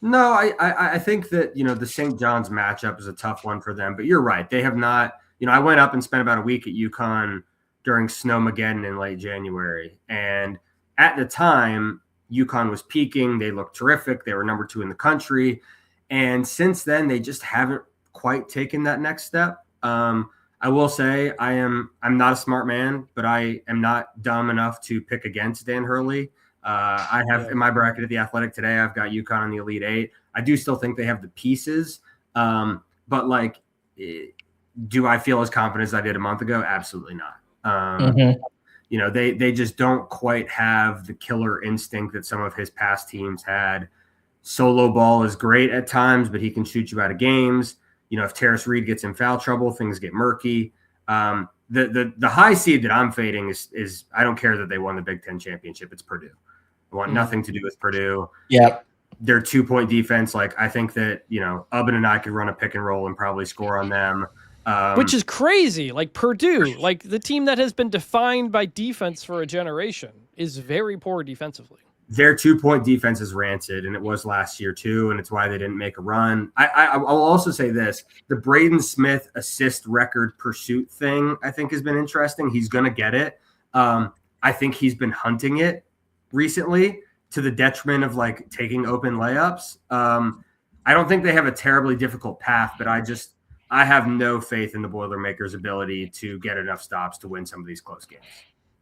No, I think that, the St. John's matchup is a tough one for them, but you're right. They have not, I went up and spent about a week at UConn during Snowmageddon in late January. And at the time, UConn was peaking. They looked terrific. They were number 2 in the country. And since then, they just haven't quite taken that next step. I will say I'm not a smart man, but I am not dumb enough to pick against Dan Hurley. I have in my bracket at The Athletic today, I've got UConn in the Elite Eight. I do still think they have the pieces. But do I feel as confident as I did a month ago? Absolutely not. They just don't quite have the killer instinct that some of his past teams had. Solo ball is great at times, but he can shoot you out of games. If Terrace Reed gets in foul trouble, things get murky. The high seed that I'm fading is I don't care that they won the Big Ten championship. It's Purdue. I want nothing to do with Purdue. Yeah. Their 2-point defense, I think that, Ubben and I could run a pick and roll and probably score on them. Which is crazy. Like Purdue, like the team that has been defined by defense for a generation, is very poor defensively. Their 2-point defense is rancid, and it was last year too, and it's why they didn't make a run. I'll also say this: the Braden Smith assist record pursuit thing, I think, has been interesting. He's going to get it. I think he's been hunting it recently to the detriment of like taking open layups. I don't think they have a terribly difficult path, but I have no faith in the Boilermakers' ability to get enough stops to win some of these close games.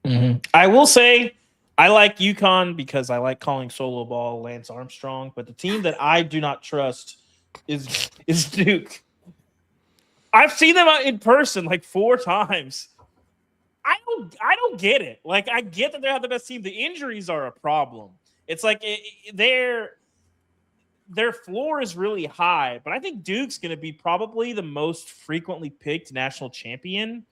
Mm-hmm. I will say I like UConn because I like calling solo ball Lance Armstrong, but the team that I do not trust is Duke. I've seen them in person like 4 times. I don't get it. Like, I get that they have the best team. The injuries are a problem. It's like their floor is really high, but I think Duke's going to be probably the most frequently picked national champion,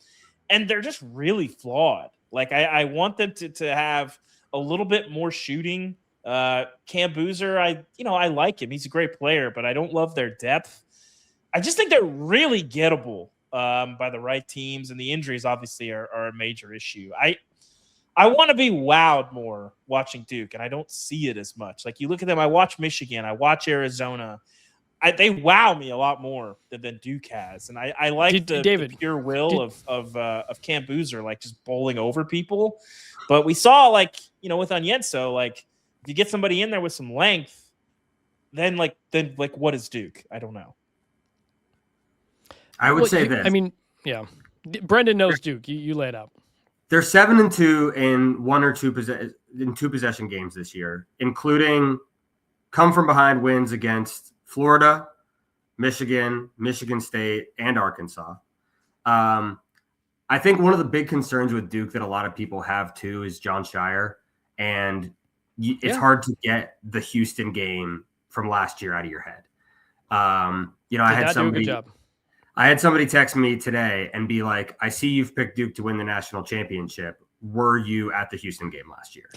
and they're just really flawed. Like, I want them to have a little bit more shooting. Cam Boozer, I like him. He's a great player, but I don't love their depth. I just think they're really gettable by the right teams, and the injuries obviously are a major issue. I want to be wowed more watching Duke, and I don't see it as much. Like, you look at them, I watch Michigan, I watch Arizona. They wow me a lot more than Duke has, and I like the pure will of Cam Boozer, like just bowling over people. But we saw, like, with Onyenso, like, if you get somebody in there with some length, then what is Duke? I don't know. I would say this. I mean, yeah, Brendan knows Duke. You lay it out. They're 7-2 in 2 possession games this year, including come from behind wins against Florida, Michigan, Michigan State, and Arkansas. I think one of the big concerns with Duke that a lot of people have too is John Shire, and it's hard to get the Houston game from last year out of your head. I had somebody text me today and be like, I see you've picked Duke to win the national championship. Were you at the Houston game last year?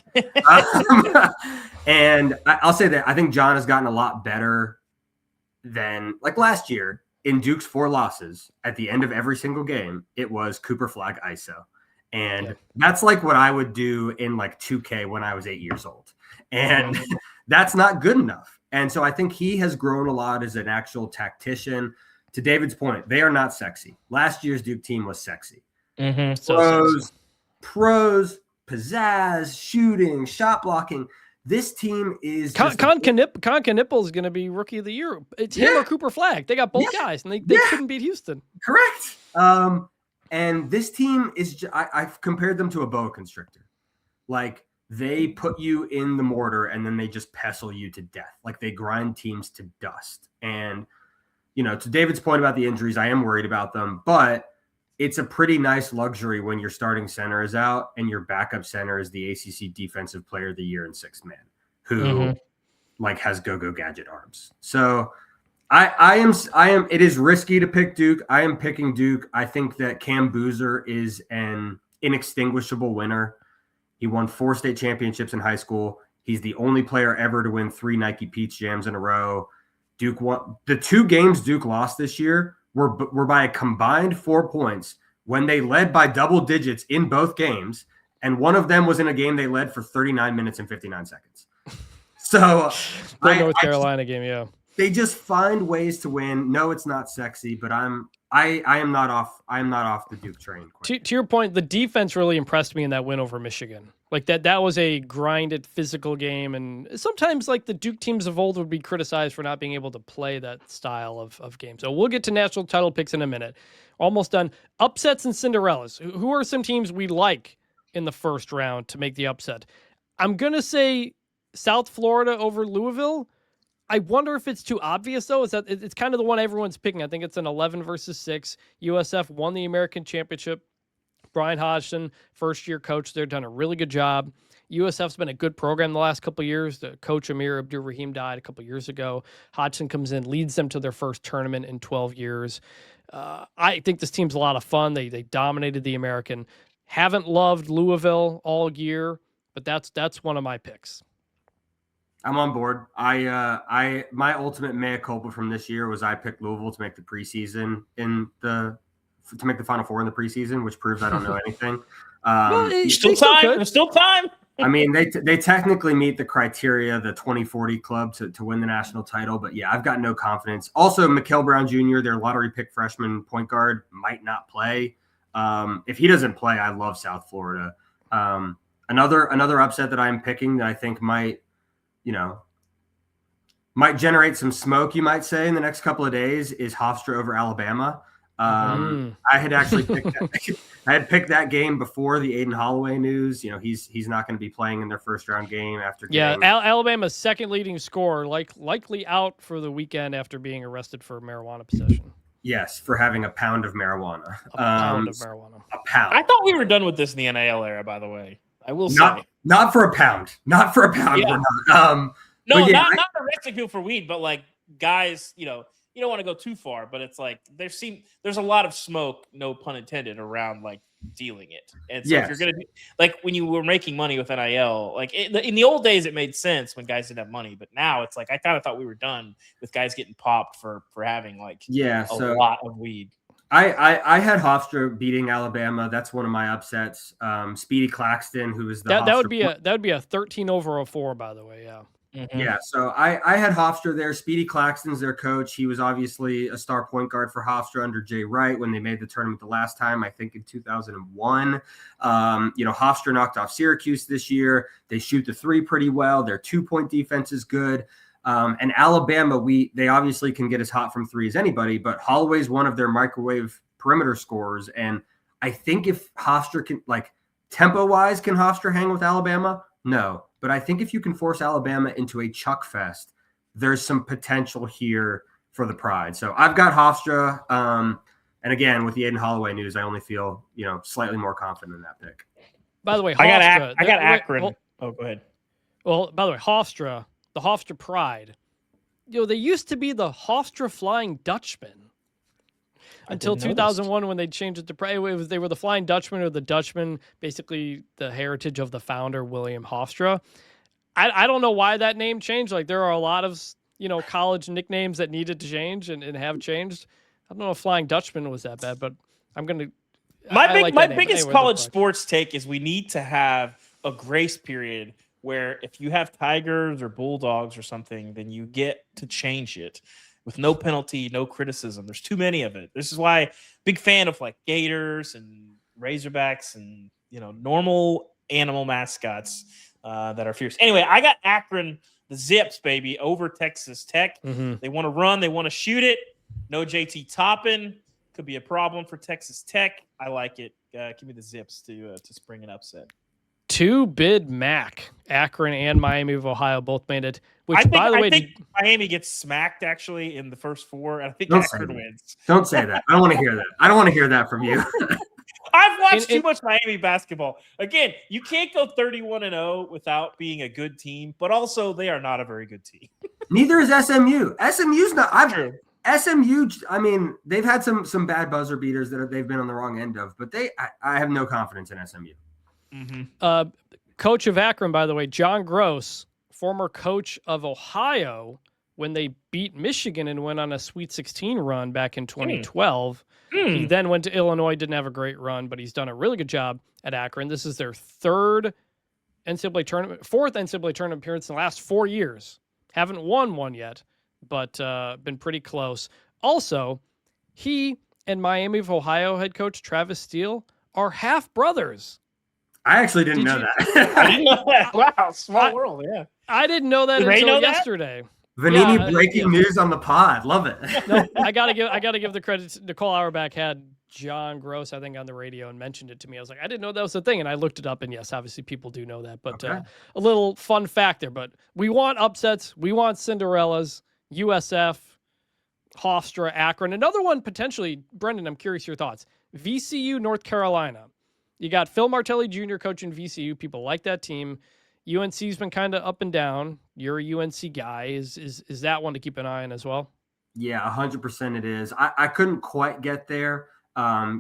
And I'll say that I think John has gotten a lot better than like last year. In Duke's 4 losses, at the end of every single game, it was Cooper Flag ISO. And that's like what I would do in like 2K when I was 8 years old. And that's not good enough. And so I think he has grown a lot as an actual tactician. To David's point, they are not sexy. Last year's Duke team was sexy. Mm-hmm. Pros, pizzazz, shooting, shot blocking. This team is Con Knippel is going to be Rookie of the Year. It's him or Cooper Flag. They got both guys, and they couldn't beat Houston. Correct. And this team is I've compared them to a boa constrictor. Like, they put you in the mortar, and then they just pestle you to death. Like, they grind teams to dust. And to David's point about the injuries, I am worried about them, but it's a pretty nice luxury when your starting center is out and your backup center is the ACC Defensive Player of the Year and 6th man, who has go-go gadget arms. So I am. It is risky to pick Duke. I am picking Duke. I think that Cam Boozer is an inextinguishable winner. He won 4 state championships in high school. He's the only player ever to win 3 Nike Peach Jams in a row. Duke won the 2 games Duke lost this year were by a combined 4 points when they led by double digits in both games, and one of them was in a game they led for 39 minutes and 59 seconds. So the North Carolina game, they just find ways to win. No, it's not sexy, but I am not off the Duke train. To your point, the defense really impressed me in that win over Michigan. Like that was a grinded physical game, and sometimes like the Duke teams of old would be criticized for not being able to play that style of game. So we'll get to national title picks in a minute. Almost done. Upsets and Cinderellas. Who are some teams we like in the first round to make the upset? I'm gonna say South Florida over Louisville. I wonder if it's too obvious, though. It's kind of the one everyone's picking. I think it's an 11-6. USF won the American Championship. Brian Hodgson, first-year coach there, done a really good job. USF's been a good program the last couple of years. The coach, Amir Abdur-Rahim, died a couple of years ago. Hodgson comes in, leads them to their first tournament in 12 years. I think this team's a lot of fun. They dominated the American. Haven't loved Louisville all year, but that's one of my picks. I'm on board. My ultimate mea culpa from this year was I picked Louisville to make the preseason in the to make the Final Four in the preseason, which proves I don't know anything. Still time. There's still time. I mean, they technically meet the criteria, the 2040 club to win the national title. But yeah, I've got no confidence. Also, Mikal Brown Jr., their lottery pick freshman point guard, might not play. If he doesn't play, I love South Florida. Another upset that I'm picking that I think might generate some smoke, you might say, in the next couple of days is Hofstra over Alabama. I had actually picked that game before the Aiden Holloway news. He's not going to be playing in their first round game after. Alabama's second leading scorer, likely out for the weekend after being arrested for marijuana possession. Yes, for having a pound of marijuana. A pound of marijuana. A pound. I thought we were done with this in the NIL era, by the way. I will say. Not for a pound. Not for a pound. Yeah. We're not. Not the rest of people for weed, but like guys, you don't want to go too far, but it's like there's a lot of smoke, no pun intended, around like dealing it. And so if you're gonna like when you were making money with NIL, like in the old days, it made sense when guys didn't have money, but now it's like I kind of thought we were done with guys getting popped for having like a lot of weed. I had Hofstra beating Alabama. That's one of my upsets. Speedy Claxton, who is that would be a 13/4, by the way. Yeah. Mm-hmm. Yeah, so I had Hofstra there. Speedy Claxton's their coach. He was obviously a star point guard for Hofstra under Jay Wright when they made the tournament the last time, I think in 2001. Hofstra knocked off Syracuse this year. They shoot the three pretty well. Their 2-point defense is good. And Alabama, they obviously can get as hot from three as anybody, but Holloway's one of their microwave perimeter scorers. And I think if Hofstra can, like, tempo-wise, can Hofstra hang with Alabama? No. But I think if you can force Alabama into a chuck fest, there's some potential here for the Pride. So I've got Hofstra. And again, with the Aiden Holloway news, I only feel, slightly more confident in that pick. By the way, Hofstra, I got Akron. Go ahead. Well, by the way, Hofstra, the Hofstra Pride, they used to be the Hofstra Flying Dutchmen. Until 2001, when they changed it to Pride, they were the Flying Dutchman, or the Dutchman, basically the heritage of the founder, William Hofstra. I don't know why that name changed. Like, there are a lot of, college nicknames that needed to change and have changed. I don't know if Flying Dutchman was that bad, but I'm going to. My biggest college sports take is we need to have a grace period where if you have Tigers or Bulldogs or something, then you get to change it with no penalty, no criticism. There's too many of it. This is why big fan of like Gators and Razorbacks and, normal animal mascots that are fierce. Anyway, I got Akron, the Zips, baby, over Texas Tech. Mm-hmm. They want to run. They want to shoot it. No JT Toppin. Could be a problem for Texas Tech. I like it. Give me the Zips to spring an upset. Two bid MAC, Akron and Miami of Ohio both made it. I think Miami gets smacked actually in the first four, and I think Akron wins. Don't say that. I don't want to hear that. I don't want to hear that from you. I've watched too much Miami basketball. Again, you can't go 31-0 without being a good team, but also they are not a very good team. Neither is SMU. SMU's not. SMU. I mean, they've had some bad buzzer beaters that they've been on the wrong end of, but I have no confidence in SMU. Mm-hmm. Coach of Akron, by the way, John Gross, former coach of Ohio when they beat Michigan and went on a Sweet 16 run back in 2012. He then went to Illinois, didn't have a great run, but he's done a really good job at Akron. This is their fourth NCAA tournament appearance in the last 4 years. Haven't won one yet, but been pretty close. Also, he and Miami of Ohio head coach Travis Steele are half brothers. I actually didn't know that. I didn't know that. Wow, small world, yeah. I didn't know that until yesterday. Vannini breaking news on the pod. Love it. No, I gotta give the credit. Nicole Auerbach had John Gross, I think, on the radio and mentioned it to me. I was like, I didn't know that was a thing, and I looked it up, and yes, obviously people do know that. But a little fun fact there. But we want upsets. We want Cinderellas, USF, Hofstra, Akron. Another one potentially, Brendan, I'm curious your thoughts. VCU, North Carolina. You got Phil Martelli Jr. coaching VCU. People like that team. UNC's been kind of up and down. You're a UNC guy. Is that one to keep an eye on as well? Yeah, 100% it is. I couldn't quite get there.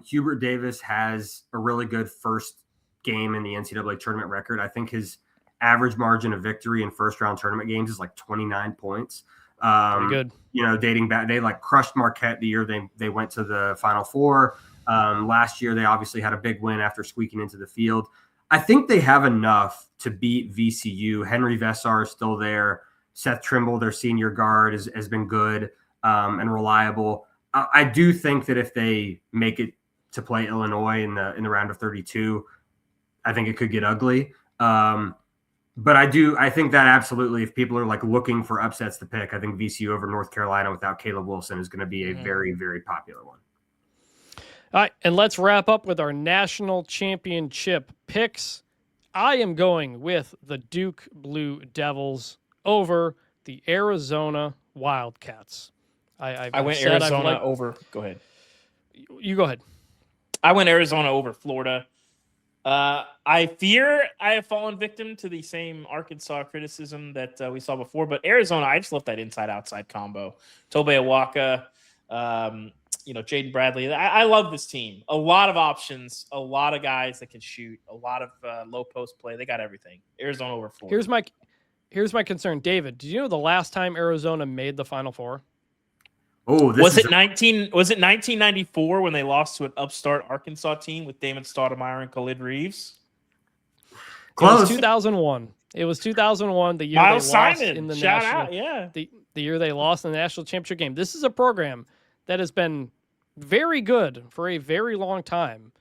Hubert Davis has a really good first game in the NCAA tournament record. I think his average margin of victory in first-round tournament games is like 29 points. Pretty good. Dating back, they like crushed Marquette the year they went to the Final Four. Last year, they obviously had a big win after squeaking into the field. I think they have enough to beat VCU. Henry Vessar is still there. Seth Trimble, their senior guard, has been good and reliable. I do think that if they make it to play Illinois in the round of 32, I think it could get ugly. But I think that absolutely, if people are like looking for upsets to pick, I think VCU over North Carolina without Caleb Wilson is going to be a very, very popular one. All right, and let's wrap up with our national championship picks. I am going with the Duke Blue Devils over the Arizona Wildcats. I went Arizona over. Go ahead. You go ahead. I went Arizona over Florida. I fear I have fallen victim to the same Arkansas criticism that we saw before, but Arizona, I just love that inside-outside combo. Tobe Awaka, Jaden Bradley. I love this team. A lot of options, a lot of guys that can shoot, a lot of low post play. They got everything. Arizona over Florida. Here's my concern, David. Did you know the last time Arizona made the Final Four? Oh, was it 1994 when they lost to an upstart Arkansas team with Damon Stoudemire and Khalid Reeves? Close. It was 2001. It was 2001, the year Miles they lost Simon. in the Shout national. Out, yeah. The year they lost in the national championship game. This is a program that has been very good for a very long time,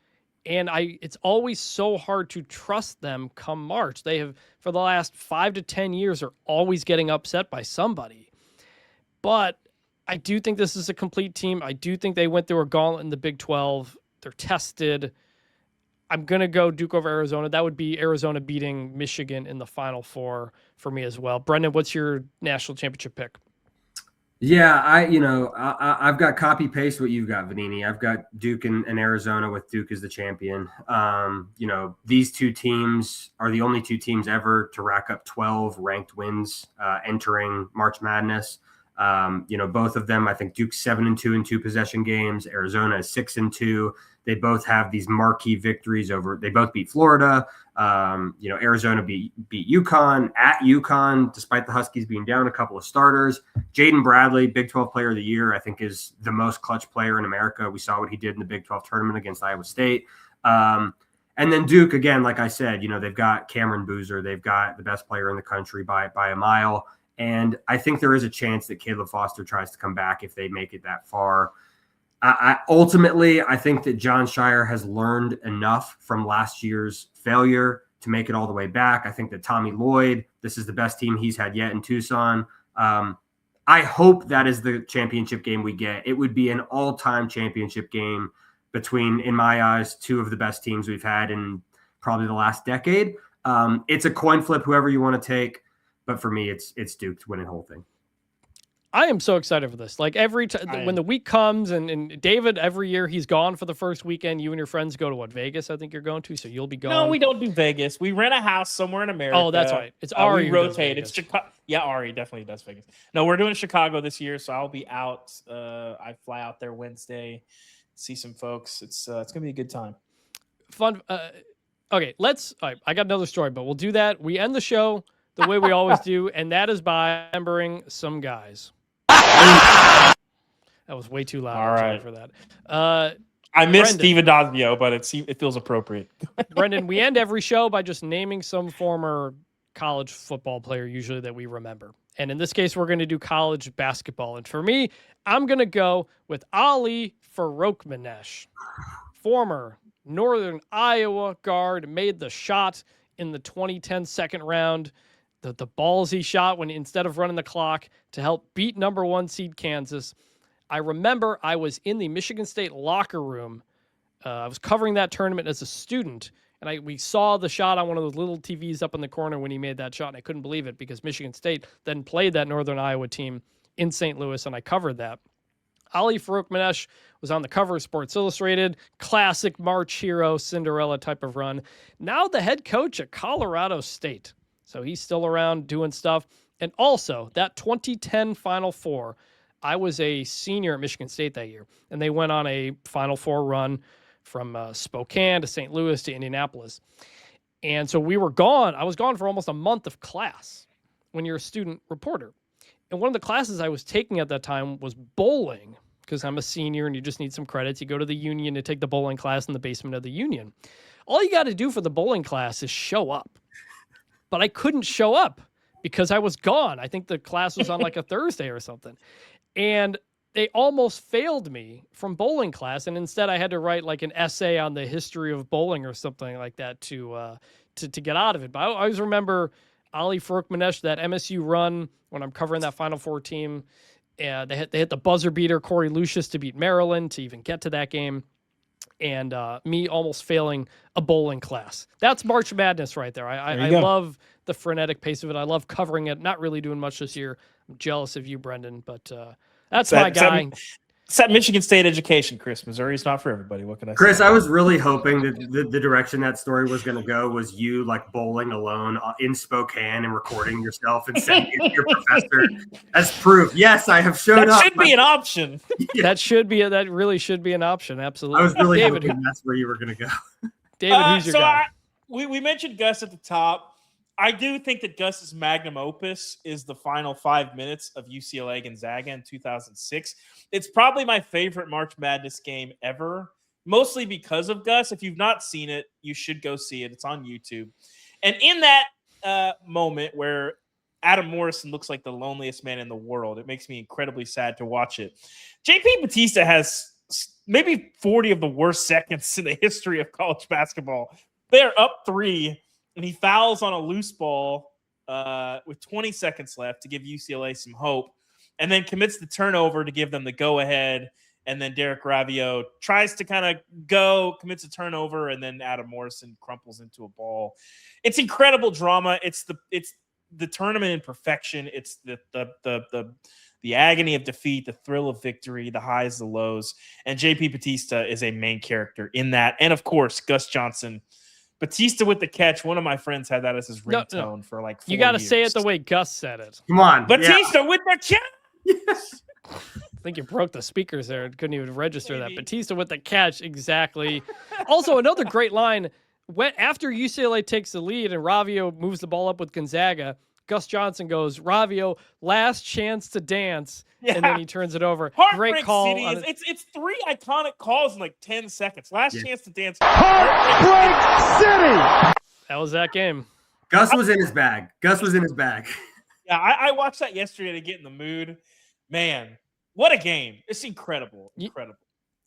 and it's always so hard to trust them come March. They have, for the last 5 to 10 years, are always getting upset by somebody. But I do think this is a complete team. I do think they went through a gauntlet in the Big 12. They're tested. I'm going to go Duke over Arizona. That would be Arizona beating Michigan in the Final Four for me as well. Brendan, what's your national championship pick? Yeah, I've got copy paste what you've got, Vannini. I've got Duke and Arizona with Duke as the champion. These two teams are the only two teams ever to rack up 12 ranked wins entering March Madness. Both of them, I think Duke's 7-2 in 2 possession games. Arizona is 6-2. They both have these marquee victories they both beat Florida. Arizona beat UConn at UConn, despite the Huskies being down a couple of starters. Jaden Bradley, Big 12 Player of the Year, I think is the most clutch player in America. We saw what he did in the Big 12 tournament against Iowa State. And then Duke, again, like I said, they've got Cameron Boozer. They've got the best player in the country by a mile. And I think there is a chance that Caleb Foster tries to come back if they make it that far. Ultimately, I think that John Shire has learned enough from last year's failure to make it all the way back. I think that Tommy Lloyd, this is the best team he's had yet in Tucson. I hope that is the championship game we get. It would be an all-time championship game between, in my eyes, 2 of the best teams we've had in probably the last decade. It's a coin flip, whoever you want to take. But for me, it's Duke to win the whole thing. I am so excited for this. Like every time when the week comes, and David, every year he's gone for the first weekend. You and your friends go to Vegas? I think you're going to, so you'll be going. No, we don't do Vegas. We rent a house somewhere in America. Oh, that's right. It's Ari. We rotate. It's Chicago. Yeah, Ari definitely does Vegas. No, we're doing Chicago this year, so I'll be out. I fly out there Wednesday, see some folks. It's gonna be a good time. Fun. Okay, all right, I got another story, but we'll do that. We end the show the way we always do, and that is by remembering some guys. That was way too loud. All right. For that. I miss Steven Dazio, but it feels appropriate. Brendan, we end every show by just naming some former college football player, usually that we remember. And in this case, we're going to do college basketball. And for me, I'm going to go with Ali Farokhmanesh, former Northern Iowa guard, made the shot in the 2010 second round. The ballsy shot when instead of running the clock to help beat number 1 seed Kansas. I remember I was in the Michigan State locker room. I was covering that tournament as a student, and we saw the shot on one of those little TVs up in the corner when he made that shot, and I couldn't believe it because Michigan State then played that Northern Iowa team in St. Louis, and I covered that. Ali Farokhmanesh was on the cover of Sports Illustrated, classic March hero, Cinderella type of run. Now the head coach at Colorado State. So he's still around doing stuff. And also, that 2010 Final Four, I was a senior at Michigan State that year, and they went on a Final Four run from Spokane to St. Louis to Indianapolis. And so we were gone. I was gone for almost a month of class when you're a student reporter. And one of the classes I was taking at that time was bowling, because I'm a senior and you just need some credits. You go to the union to take the bowling class in the basement of the union. All you got to do for the bowling class is show up. But I couldn't show up because I was gone. I think the class was on like a Thursday or something. And they almost failed me from bowling class. And instead I had to write like an essay on the history of bowling or something like that to get out of it. But I always remember Ali Farouk-Manesh, that MSU run when I'm covering that Final Four team. They hit the buzzer beater, Corey Lucius, to beat Maryland to even get to that game. And me almost failing a bowling class. That's March Madness right there. I love the frenetic pace of it. I love covering it. Not really doing much this year. I'm jealous of you, Brendan, but that's my guy. It's that Michigan State education, Chris. Missouri's not for everybody. What can I say? Chris, I was really hoping that the direction that story was going to go was you like bowling alone in Spokane and recording yourself and sending it to your professor as proof. Yes, I have showed up. That should be an option. Yeah. That really should be an option. Absolutely. I was really hoping that's where you were going to go. David, who's your guy? We mentioned Gus at the top. I do think that Gus's magnum opus is the final 5 minutes of UCLA Gonzaga in 2006. It's probably my favorite March Madness game ever, mostly because of Gus. If you've not seen it, you should go see it. It's on YouTube. And in that moment where Adam Morrison looks like the loneliest man in the world, it makes me incredibly sad to watch it. JP Batista has maybe 40 of the worst seconds in the history of college basketball. They're up 3. And he fouls on a loose ball with 20 seconds left to give UCLA some hope, and then commits the turnover to give them the go-ahead. And then Derek Ravio tries to kind of commits a turnover, and then Adam Morrison crumples into a ball. It's incredible drama. It's the tournament in perfection. It's the agony of defeat, the thrill of victory, the highs, the lows. And JP Batista is a main character in that. And of course, Gus Johnson. Batista with the catch. One of my friends had that as his ringtone for like 4 You got to years. say it the way Gus said it. Come on. Batista with the catch. Yes. I think you broke the speakers there. Couldn't even register that. Batista with the catch. Exactly. Also, another great line. After UCLA takes the lead and Ravio moves the ball up with Gonzaga, Gus Johnson goes, Ravio, last chance to dance. Yeah. And then he turns it over. Great call. City it's 3 iconic calls in like 10 seconds. Last chance to dance. Heartbreak City. That was that game. Gus was in his bag. Yeah, I watched that yesterday to get in the mood. Man, what a game. It's incredible. Incredible.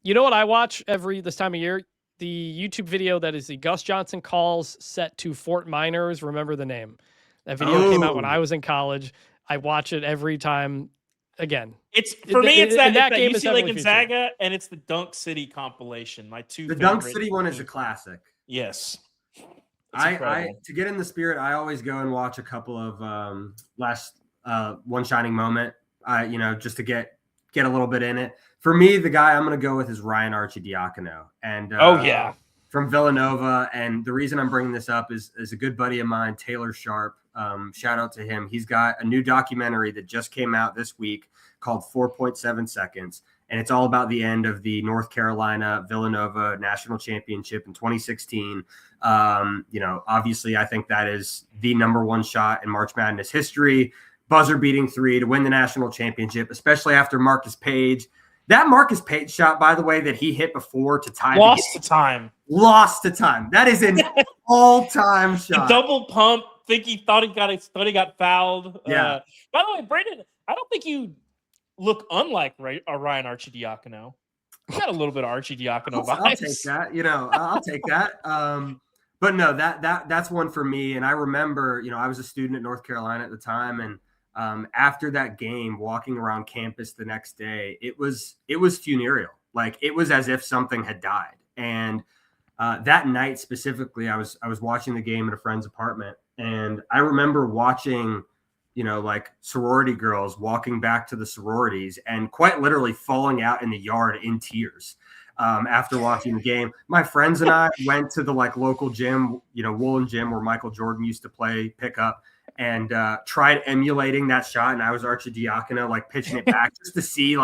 You know what I watch this time of year? The YouTube video that is the Gus Johnson calls set to Fort Miners. Remember the name. That video came out when I was in college. I watch it every time. Again, it's that game UCLA Gonzaga, and it's the Dunk City compilation. My two. The Dunk City one is a classic. Yes, I to get in the spirit, I always go and watch a couple of last One Shining Moment. Just to get a little bit in it. For me, the guy I'm going to go with is Ryan Arcidiacono, and from Villanova. And the reason I'm bringing this up is a good buddy of mine, Taylor Sharp. Shout out to him. He's got a new documentary that just came out this week called 4.7 Seconds. And it's all about the end of the North Carolina Villanova national championship in 2016. Obviously I think that is the number one shot in March Madness history. Buzzer beating 3 to win the national championship, especially after Marcus Page. That Marcus Page shot, by the way, that he hit before to tie Lost to time. That is an all-time shot. The double pump. He thought he got fouled. Yeah. By the way, Brandon, I don't think you look unlike Ryan Arcidiacono. You got a little bit of Arcidiacono vibes. I'll take that. I'll take that. But no, that's one for me. And I remember, I was a student at North Carolina at the time, and after that game, walking around campus the next day, it was funereal. Like it was as if something had died. And that night specifically, I was watching the game at a friend's apartment. And I remember watching, sorority girls walking back to the sororities and quite literally falling out in the yard in tears after watching the game. My friends and I went to the local gym, Woolen Gym where Michael Jordan used to play pickup, and tried emulating that shot. And I was Arcidiacono, pitching it back just to see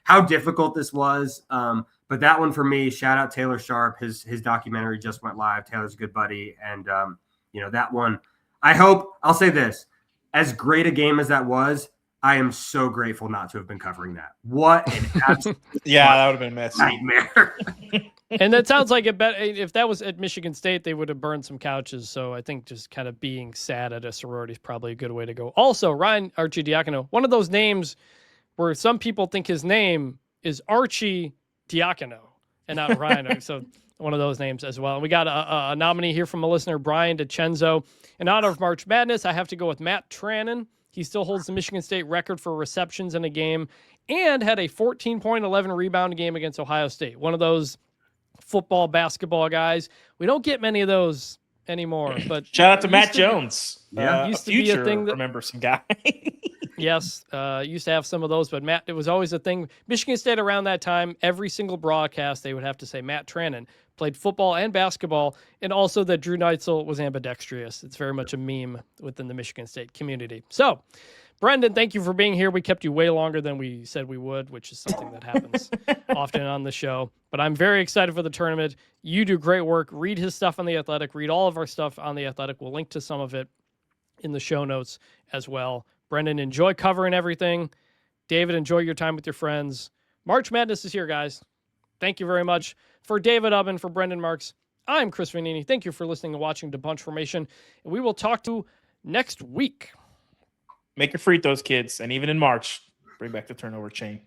how difficult this was. But that one for me, shout out Taylor Sharp. His documentary just went live. Taylor's a good buddy. And, that one, I'll say this, as great a game as that was, I am so grateful not to have been covering that. What an absolute that would have been a mess. nightmare. And that sounds like if that was at Michigan State, they would have burned some couches. So I think just kind of being sad at a sorority is probably a good way to go. Also, Ryan Arcidiacono, one of those names where some people think his name is Archie Diacono and not Ryan. So one of those names as well. And we got a nominee here from a listener, Brian DiCenzo. In honor of March Madness, I have to go with Matt Trannon. He still holds the Michigan State record for receptions in a game and had a 14.11 rebound game against Ohio State. One of those football, basketball guys. We don't get many of those anymore. But shout out to Matt Jones. Used to be a thing that, remember some guy. Yes, used to have some of those, but Matt, it was always a thing. Michigan State around that time, every single broadcast, they would have to say Matt Trannon played football and basketball, and also that Drew Neitzel was ambidextrous. It's very much a meme within the Michigan State community. So, Brendan, thank you for being here. We kept you way longer than we said we would, which is something that happens often on the show. But I'm very excited for the tournament. You do great work. Read his stuff on The Athletic. Read all of our stuff on The Athletic. We'll link to some of it in the show notes as well. Brendan, enjoy covering everything. David, enjoy your time with your friends. March Madness is here, guys. Thank you very much. For David Ubben, for Brendan Marks, I'm Chris Vannini. Thank you for listening and watching to Bunch Formation, and we will talk to you next week. Make your free throws, kids, and even in March, bring back the turnover chain.